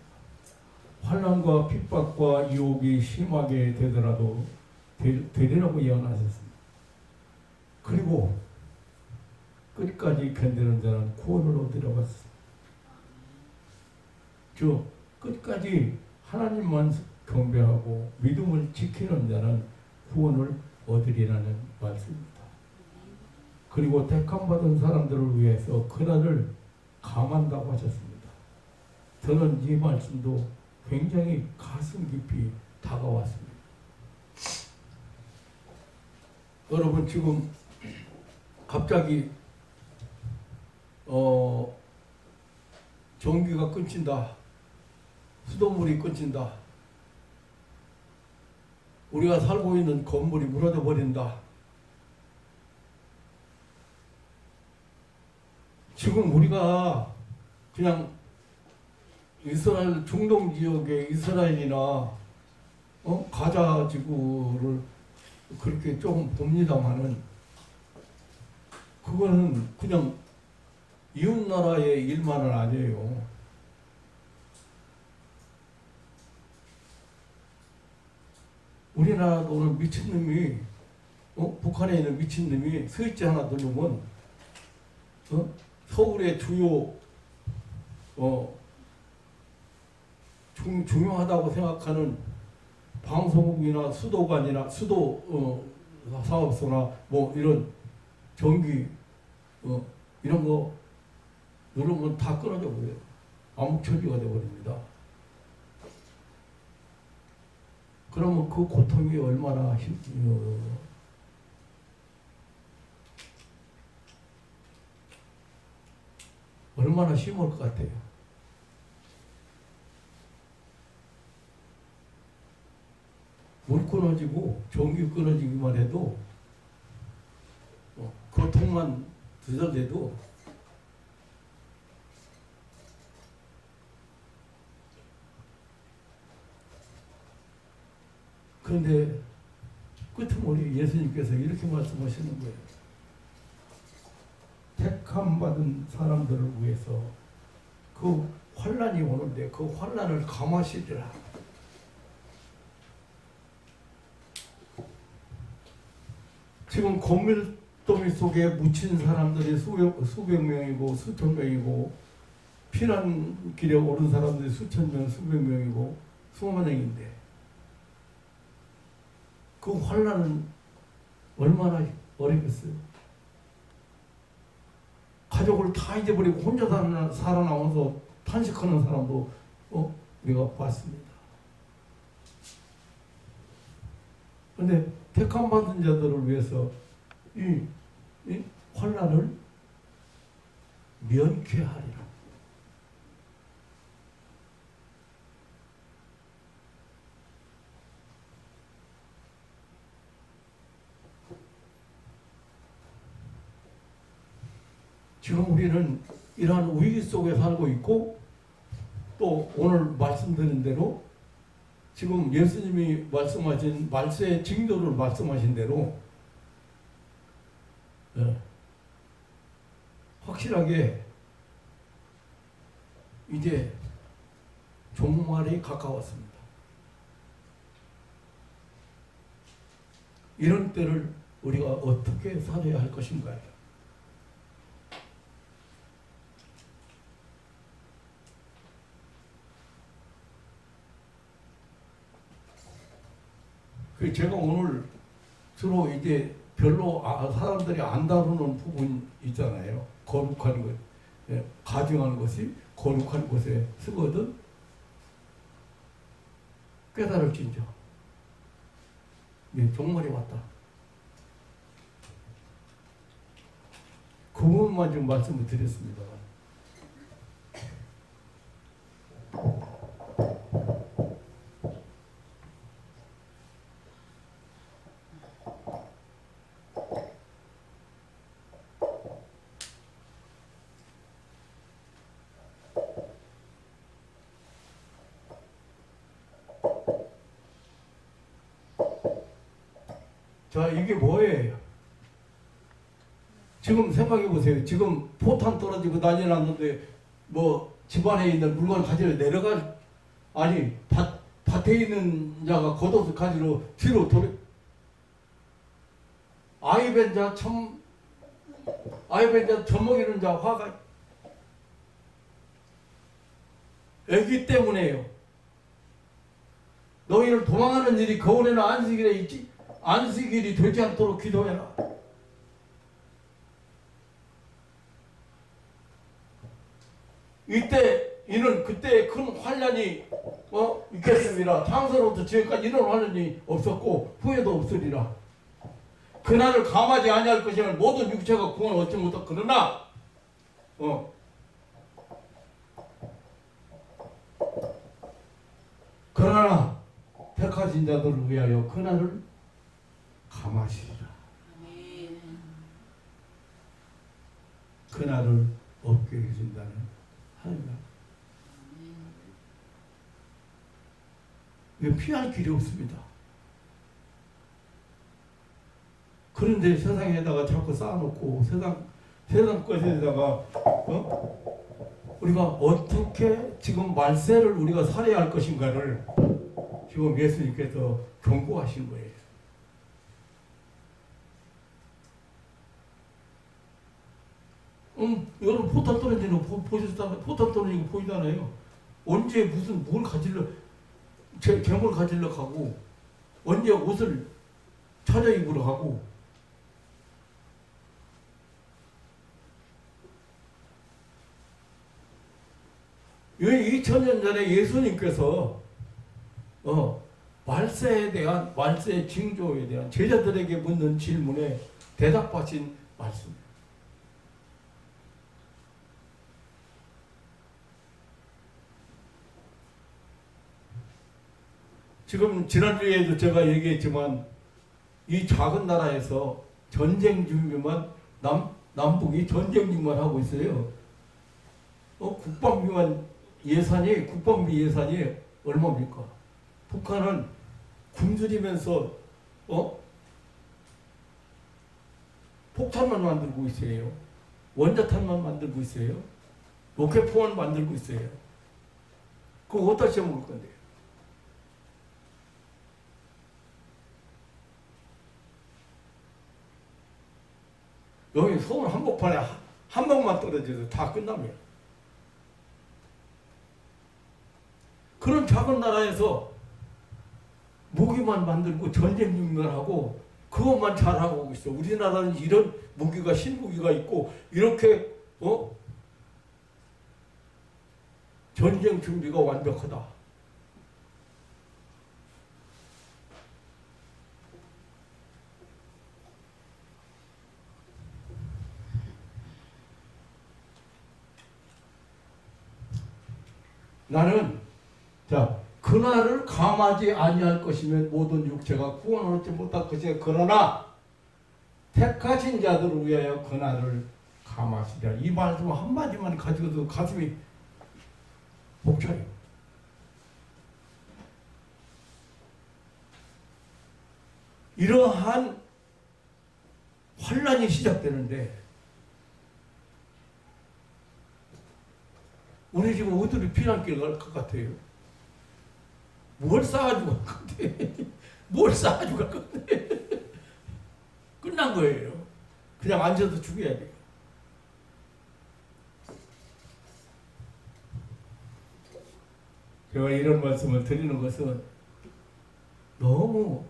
환난과 핍박과 유혹이 심하게 되더라도 되리라고 예언하셨습니다. 그리고 끝까지 견디는 자는 구원을 얻으려고 했습니다. 끝까지 하나님만 경배하고 믿음을 지키는 자는 구원을 얻으리라는 말씀입니다. 그리고 택함받은 사람들을 위해서 그날을 감한다고 하셨습니다. 저는 이 말씀도 굉장히 가슴 깊이 다가왔습니다. 여러분 지금 갑자기 전기가 끊긴다. 수돗물이 끊긴다. 우리가 살고 있는 건물이 무너져 버린다. 지금 우리가 그냥 이스라엘 중동 지역의 이스라엘이나 가자 지구를 그렇게 좀 봅니다만은 그거는 그냥 이웃 나라의 일만은 아니에요. 우리나라도 오늘 미친놈이 북한에 있는 미친놈이 스위치 하나 누르면 서울의 주요 중요하다고 생각하는 방송국이나 수도관이나 수도 사업소나 뭐 이런 전기 이런 거 누르면 다 끊어져 버려요. 암흑천지가 되어버립니다. 그러면 그 고통이 얼마나 얼마나 심할 것 같아요. 물 끊어지고 전기 끊어지기만 해도 고통만 두절돼도 그런데 끝머리 예수님께서 이렇게 말씀하시는 거예요. 택함받은 사람들을 위해서 그 환난이 오는데 그 환난을 감하시리라. 지금 고밀더미 속에 묻힌 사람들이 수백 명이고 수천 명이고 피난길에 오른 사람들이 수천 명, 수백 명이고 수만 명인데 그 환난은 얼마나 어렵겠어요. 가족을 다 잊어버리고 혼자 살아남아서 탄식하는 사람도 우리가 봤습니다. 그런데 택함받은 자들을 위해서 이 환난을 면케하리라. 지금 우리는 이러한 위기 속에 살고 있고 또 오늘 말씀드린 대로 지금 예수님이 말씀하신 말세의 징조를 말씀하신 대로 확실하게 이제 종말이 가까웠습니다. 이런 때를 우리가 어떻게 살아야 할 것인가요? 제가 오늘 주로 이제 별로 사람들이 안 다루는 부분 있잖아요. 거룩한 것, 예, 가증하는 것이 거룩한 곳에 쓰거든. 깨달을진저. 예, 종말이 왔다. 그 부분만 좀 말씀을 드렸습니다. 자, 이게 뭐예요? 지금 생각해 보세요. 지금 포탄 떨어지고 난리 났는데 뭐 집안에 있는 물건 가지러 내려갈, 아니 밭에 있는 자가 겉옷을 가지러 뒤로 돌아. 아이벤자 젖먹이는 자 화가 애기 때문에요. 너희를 도망하는 일이 거울에는 안식일에 있지, 안식일이 되지 않도록 기도해라. 이때 이는 그때 큰 환란이 있겠습니다. 창세로부터 지금까지 이런 환란이 없었고 후에도 없으리라. 그날을 감하지 아니할 것이면 모든 육체가 구원을 얻지 못하. 그러나 택하신 자들을 위하여 그날을 감하시리라. 그날을 없게 해준다는 하나님. 피할 길이 없습니다. 그런데 세상에다가 자꾸 쌓아놓고 세상 것에다가 우리가 어떻게 지금 말세를 우리가 살아야 할 것인가를 지금 예수님께서 경고하신 거예요. 여러분 포탄 떨어지는 거 보셨잖아요. 포탄 떨어지는 거 보이잖아요. 언제 무슨 뭘 가질러 gem을 가질러 가고 언제 옷을 차려 입으러 가고 왜 2000년 전에 예수님께서 말세에 대한 말세 징조에 대한 제자들에게 묻는 질문에 대답하신 말씀. 지금 지난주에도 제가 얘기했지만 이 작은 나라에서 전쟁 준비만 남북이 전쟁 준비만 하고 있어요. 국방비 예산이 얼마입니까? 북한은 굶주리면서 폭탄만 만들고 있어요. 원자탄만 만들고 있어요. 로켓포만 만들고 있어요. 그거 어디다 씌워먹을 건데요? 여기 서울 한복판에 한 방만 떨어져도 다 끝납니다. 그런 작은 나라에서 무기만 만들고 전쟁 준비를 하고 그것만 잘하고 있어. 우리나라는 이런 무기가 신무기가 있고 이렇게 전쟁 준비가 완벽하다. 나는 그날을 감하지 아니할 것이면 모든 육체가 구원을 얻지 못할 것이야. 그러나 택하신 자들을 위하여 그날을 감하시리라. 이 말씀 한마디만 가지고도 가슴이 벅차요. 이러한 환란이 시작되는데 우리 지금 어디로 피난길 갈 것 같아요? 뭘 쌓아주고 갈 건데? 뭘 쌓아주고 갈 건데? 끝난 거예요. 그냥 앉아서 죽여야 돼요. 제가 이런 말씀을 드리는 것은 너무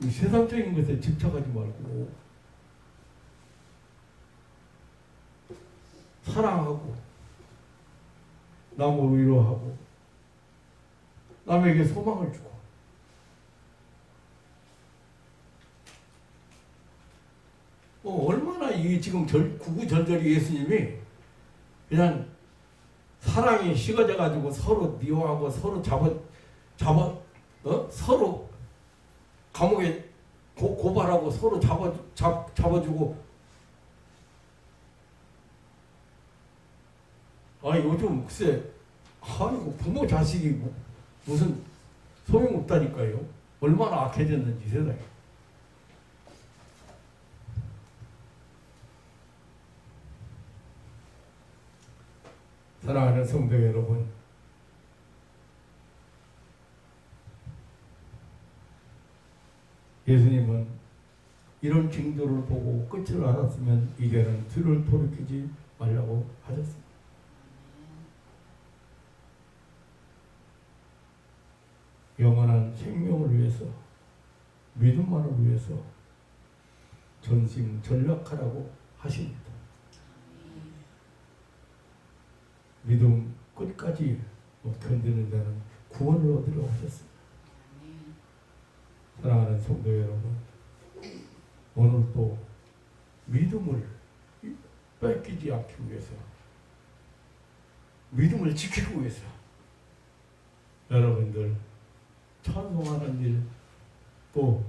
이 세상적인 것에 집착하지 말고 사랑하고 남을 위로하고 남에게 소망을 주고 얼마나 이 지금 구구절절이 예수님이 그냥 사랑이 식어져 가지고 서로 미워하고 서로 서로 감옥에 고발하고 서로 잡아주고 요즘 글쎄 이거 부모 자식이 무슨 소용없다니까요. 얼마나 악해졌는지 세상에. 사랑하는 성도 여러분, 예수님은 이런 징조를 보고 끝을 알았으면 이제는 뒤를 돌이키지 말라고 하셨습니다. 영원한 생명을 위해서, 믿음만을 위해서 전심전력하라고 하십니다. 믿음 끝까지 견디는 자는 구원을 얻으려고 하셨습니다. 사랑하는 성도 여러분, 오늘 또 믿음을 뺏기지 않기 위해서, 믿음을 지키기 위해서 여러분들 찬송하는 일, 또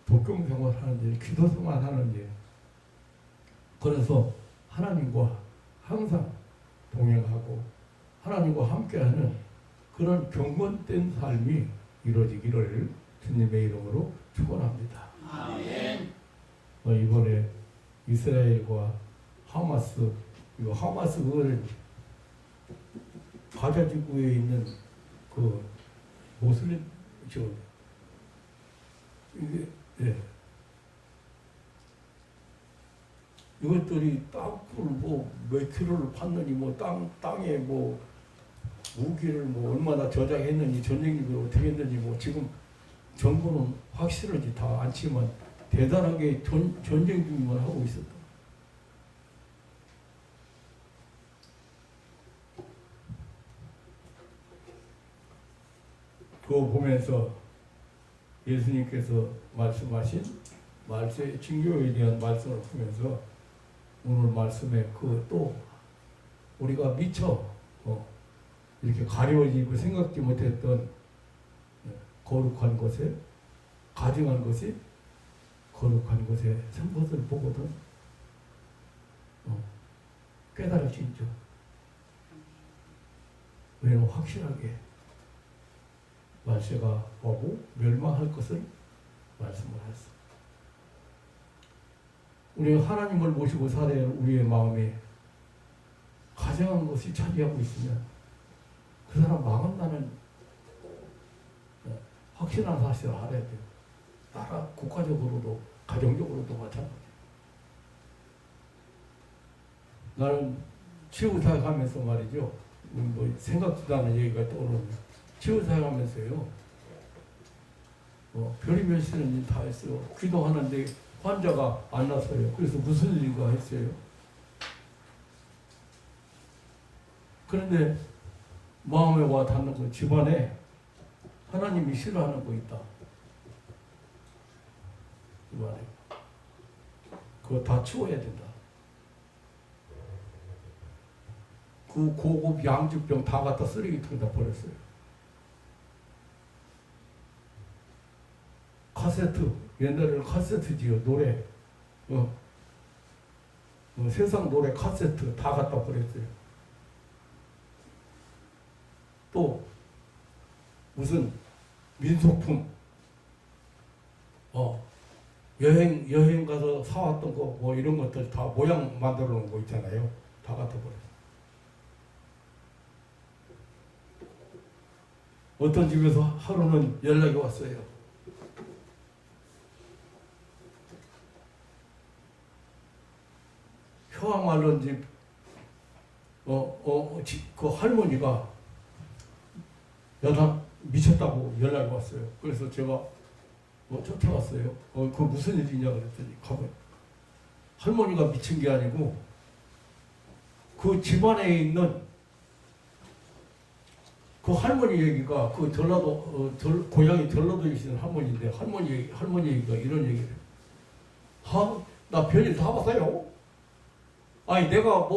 독경생활 하는 일, 기도생활 하는 일, 그래서 하나님과 항상 동행하고 하나님과 함께하는 그런 경건된 삶이 이루어지기를 주님의 이름으로 축원합니다. 아멘. 이번에 이스라엘과 하마스, 그거를 가자 지구에 있는 그 모슬림 이것들이 땅을 몇 킬로를 팠느니 땅에 무기를 얼마나 저장했느니 전쟁력이 어떻게 했느니 지금 정보는 확실하지 다 않지만 대단하게 전쟁 중임을 하고 있었다. 그거 보면서 예수님께서 말씀하신 말세의 징조에 대한 말씀을 보면서 오늘 말씀에 또 우리가 미처 이렇게 가려지고 생각지 못했던 거룩한 것에, 가증한 것이 거룩한 것에 선 것을 보거든 깨달으시죠. 왜냐면 확실하게 말세가 오고 멸망할 것을 말씀을 했어. 우리가 하나님을 모시고 살아야 할 우리의 마음에 가증한 것이 차지하고 있으면 그 사람 망한다는 확실한 사실을 알아야 돼요. 나라 국가적으로도 가정적으로도 마찬가지. 나는 치유사역 하면서 말이죠. 생각지도 않은 얘기가 떠오르는 치유사역 하면서요. 별의별 쓰는 일 다 했어요. 기도하는데 환자가 안 났어요. 그래서 무슨 일인가 했어요. 그런데 마음에 와 닿는 거, 집안에 하나님이 싫어하는 거 있다. 집안에. 그거 다 치워야 된다. 그 고급 양주병 다 갖다 쓰레기통에다 버렸어요. 카세트, 옛날에는 카세트지요. 노래. 세상 노래 카세트 다 갖다 버렸어요. 또 무슨 민속품 여행 가서 사왔던 거 이런 것들 다 모양 만들어 놓은 거 있잖아요. 다 갖다 버렸어요. 어떤 집에서 하루는 연락이 왔어요. 효왕 말론 집 그 할머니가 여자 미쳤다고 연락이 왔어요. 그래서 제가 쫓아왔어요. 그 무슨 일이냐 그랬더니 가면 할머니가 미친 게 아니고 그 집안에 있는 그 할머니 얘기가 그 전라도 고향이 전라도에 계시는 할머니인데 할머니 얘기가 이런 얘기를 해요. 나 별일 다 봤어요. 아니 내가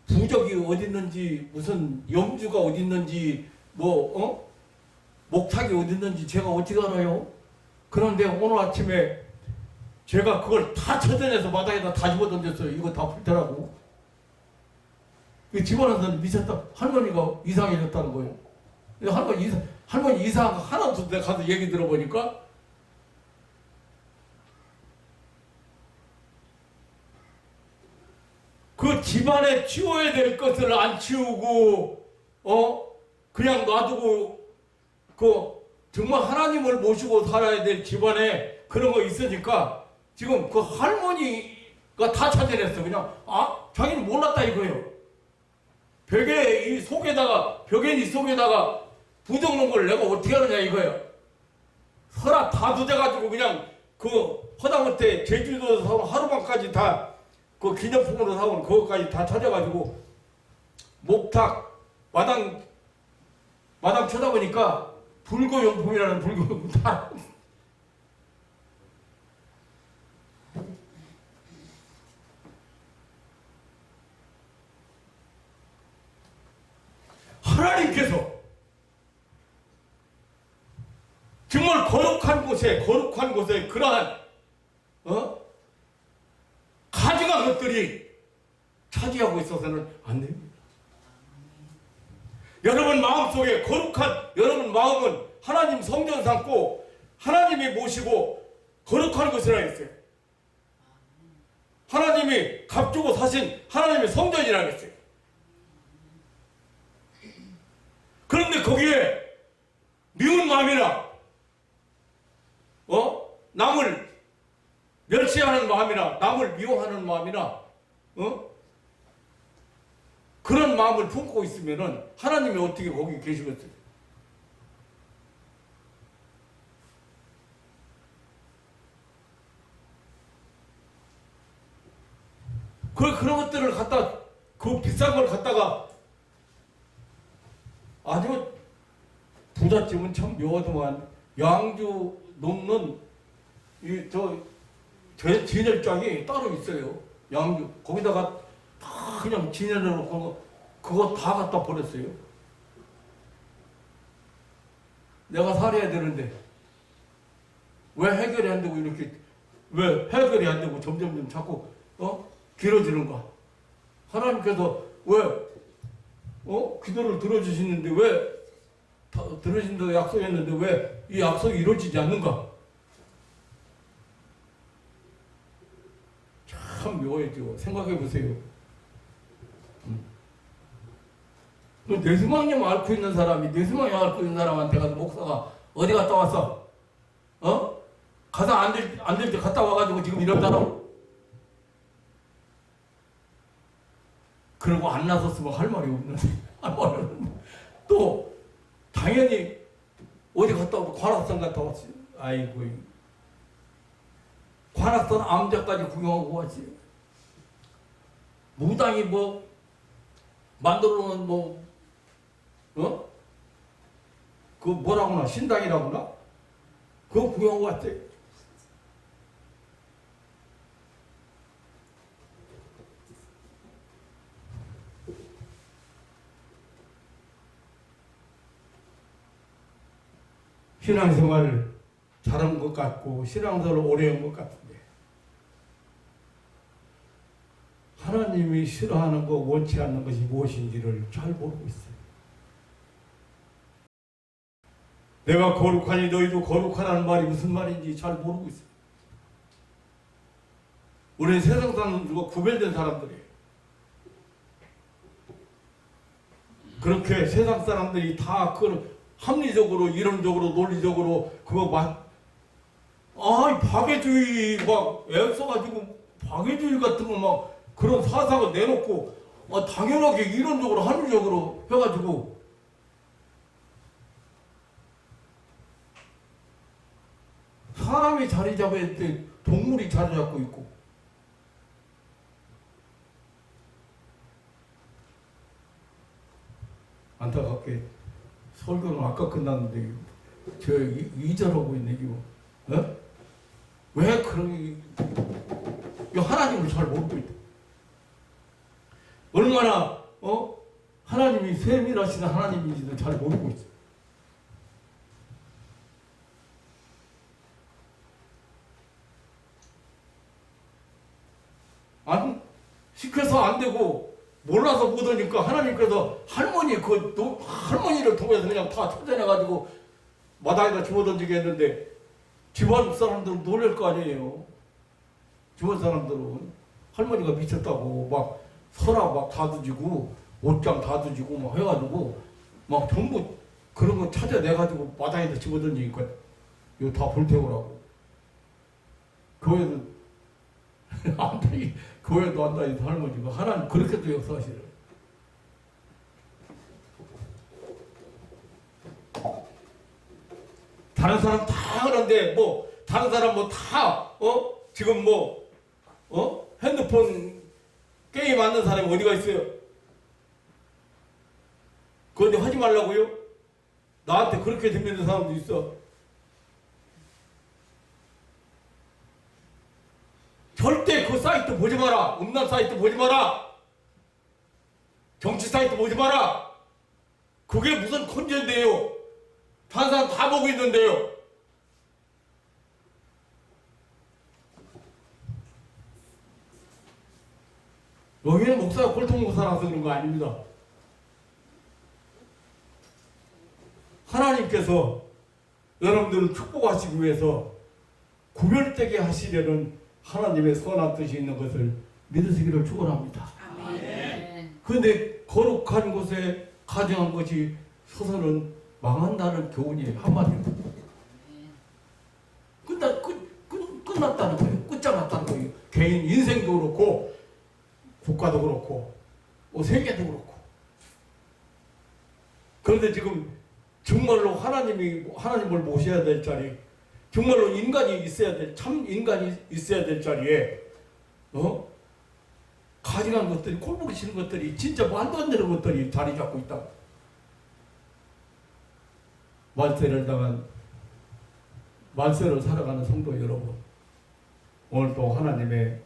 부적이 어디 있는지 무슨 염주가 어디 있는지 목탁이 어디 있는지 제가 어떻게 알아요? 그런데 오늘 아침에 제가 그걸 다 찾아내서 바닥에다 다 집어 던졌어요. 이거 다 풀더라고. 집안에서 미쳤다. 할머니가 이상해졌다는 거예요. 할머니 이상한 거 하나도 없어. 내가 가서 얘기 들어보니까 그 집안에 치워야 될 것을 안 치우고 그냥 놔두고 정말 하나님을 모시고 살아야 될 집안에 그런 거 있으니까 지금 그 할머니가 다 찾아냈어. 그냥 자기는 몰랐다 이거예요. 벽에 속에다가 부적 놓은 걸 내가 어떻게 하느냐 이거예요. 서랍 다 두대가지고 그냥 그 허다못해 제주도에서 사온 하루만까지 다 그 기념품으로 사온 그것까지 다 찾아가지고 목탁 마당 쳐다보니까 불교용품이라는 불교용품 다 하나님께서 정말 거룩한 곳에 그러한 가증한 것들이 차지하고 있어서는 안 됩니다. 여러분 마음속에 거룩한 여러분 마음은 하나님 성전 삼고 하나님이 모시고 거룩한 것이라 했어요. 하나님이 값주고 사신 하나님의 성전이라 했어요. 그런데 거기에 미운 마음이나 남을 멸시하는 마음이나 남을 미워하는 마음이나 그런 마음을 품고 있으면은 하나님이 어떻게 거기 계시겠어요? 그런 것들을 그 비싼 걸 갖다가 아주 부잣집은 참 묘하더만 양주 놓는 진열장이 따로 있어요. 양주 거기다가 다 그냥 진열해놓고 그거 다 갖다 버렸어요. 내가 살아야 되는데 왜 해결이 안 되고 왜 해결이 안 되고 점점 자꾸 길어지는가? 하나님께서 왜 기도를 들어주시는데 왜 들으신다고 약속했는데 왜 이 약속이 이루어지지 않는가? 참 묘해지고 생각해 보세요. 뇌수망염 앓고 있는 사람이 뇌수망염 앓고 있는 사람한테 가서 목사가 어디 갔다 왔어? 가서 안 될 때 갔다 와가지고 지금 이런다고? 그러고 안 나섰으면 할 말이 없는데 또 당연히 어디 갔다 오고 관악산 갔다 왔지. 아이고 관악산 암자까지 구경하고 왔지. 무당이 만들어 놓은 그 뭐라고나 신당이라고나 그거 구경하고 왔대. 신앙생활을 잘한 것 같고 신앙생활을 오래 한 것 같은데 하나님이 싫어하는 거 원치 않는 것이 무엇인지를 잘 모르고 있어요. 내가 거룩하니 너희도 거룩하라는 말이 무슨 말인지 잘 모르고 있어요. 우리는 세상 사람들과 구별된 사람들이에요. 그렇게 세상 사람들이 다 그걸 합리적으로, 이론적으로, 논리적으로 박애주의 애써가지고 박애주의 같은 거 그런 사상을 내놓고 당연하게 이론적으로 합리적으로 해가지고 자리 잡아야 돼. 동물이 자리 잡고 있고. 안타깝게 설교는 아까 끝났는데 저 이절하고 있네 이거. 어? 왜 그런 이 하나님을 잘 모르고 있다. 얼마나 하나님이 세밀하신 하나님인지도 잘 모르고 있어. 안 시켜서 안 되고 몰라서 못하니까 하나님께서 할머니를 통해서 그냥 다 찾아내가지고 마당에다 집어던지게 했는데 집안 사람들은 놀랄 거 아니에요. 집안 사람들은 할머니가 미쳤다고 막 서랍 막 다 뒤지고 옷장 다 뒤지고 막 해가지고 막 전부 그런 거 찾아내가지고 마당에다 집어던지니까 이거 다 불태우라고. 교회도 안다니 교회도 안다니 할머니가 하나님 그렇게도 역사하시더라고요. 다른 사람 다 하는데 뭐 다른 사람 뭐 다 지금 뭐 핸드폰 게임 하는 사람이 어디가 있어요? 그런데 하지 말라고요? 나한테 그렇게 들리는 사람도 있어. 절대 그 사이트 보지 마라. 음란 사이트 보지 마라. 정치 사이트 보지 마라. 그게 무슨 컨텐츠인데요. 다른 사람 다 보고 있는데요. 여기는 목사가 골통목사라서 그런 거 아닙니다. 하나님께서 여러분들을 축복하시기 위해서 구별되게 하시려는 하나님의 선한 뜻이 있는 것을 믿으시기를 축원합니다. 그런데 거룩한 곳에 가정한 것이 서서는 망한다는 교훈이에요. 한마디로. 끝났다는 거예요. 끝장났다는 거예요. 개인 인생도 그렇고 국가도 그렇고 세계도 그렇고. 그런데 지금 정말로 하나님을 모셔야 될 자리, 정말로 인간이 있어야 될, 참 인간이 있어야 될 자리에 가증한 것들이, 꼴보기 싫은 것들이, 진짜 말도 안 되는 것들이 자리 잡고 있다. 말세를 살아가는 성도 여러분, 오늘 또 하나님의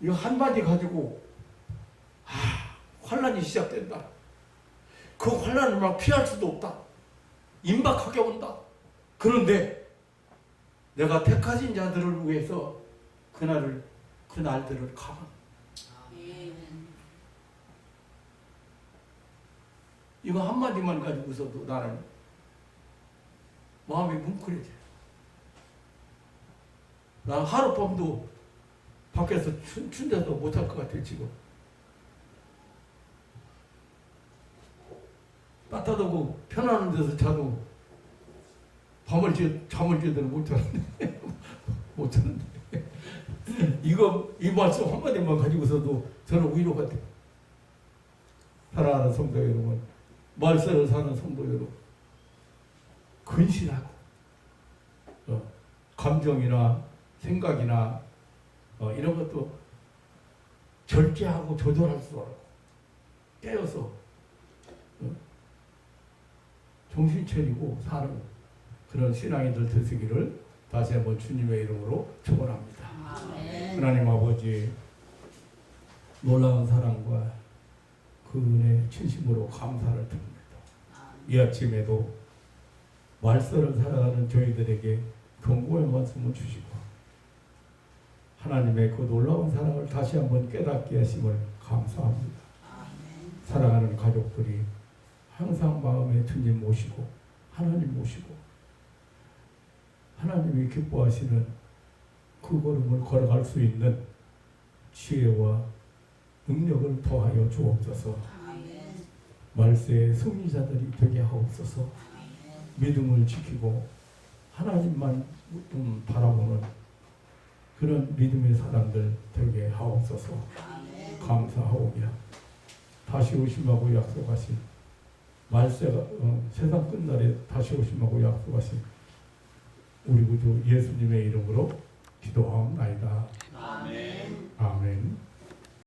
이거 한마디 가지고 환란이 시작된다. 그 환란을 막 피할 수도 없다. 임박하게 온다. 그런데 내가 택하신 자들을 위해서 그 날들을 가. 이거 한마디만 가지고서도 나는 마음이 뭉클해져. 난 하룻밤도 밖에서 춘대도 못할 것 같아 지금. 따뜻하고 편안한 데서 자도 잠을 제대로 못 자는데 못 자는데 이 말씀 한마디만 가지고서도 저는 위로가 돼. 사랑하는 성도 여러분, 말세를 사는 성도 여러분, 근신하고 감정이나 생각이나 이런 것도 절제하고 조절할 수 없고 깨어서 정신 차리고 사는 그런 신앙인들 되시기를 다시 한번 주님의 이름으로 축원합니다. 하나님 아버지, 놀라운 사랑과 그 은혜 진심으로 감사를 드립니다. 이 아침에도 말세를 살아가는 저희들에게 경고의 말씀을 주시고 하나님의 그 놀라운 사랑을 다시 한번 깨닫게 하심을 감사합니다. 사랑하는 가족들이 항상 마음에 주님 모시고 하나님 모시고 하나님이 기뻐하시는 그 걸음을 걸어갈 수 있는 지혜와 능력을 더하여 주옵소서. 말세의 승리자들이 되게 하옵소서. 믿음을 지키고 하나님만 바라보는 그런 믿음의 사람들 되게 하옵소서. 감사하오며 다시 오심하고 약속하신 말세가 세상 끝날에 다시 오심하고 약속하신 우리 구주 예수님의 이름으로 기도하옵나이다.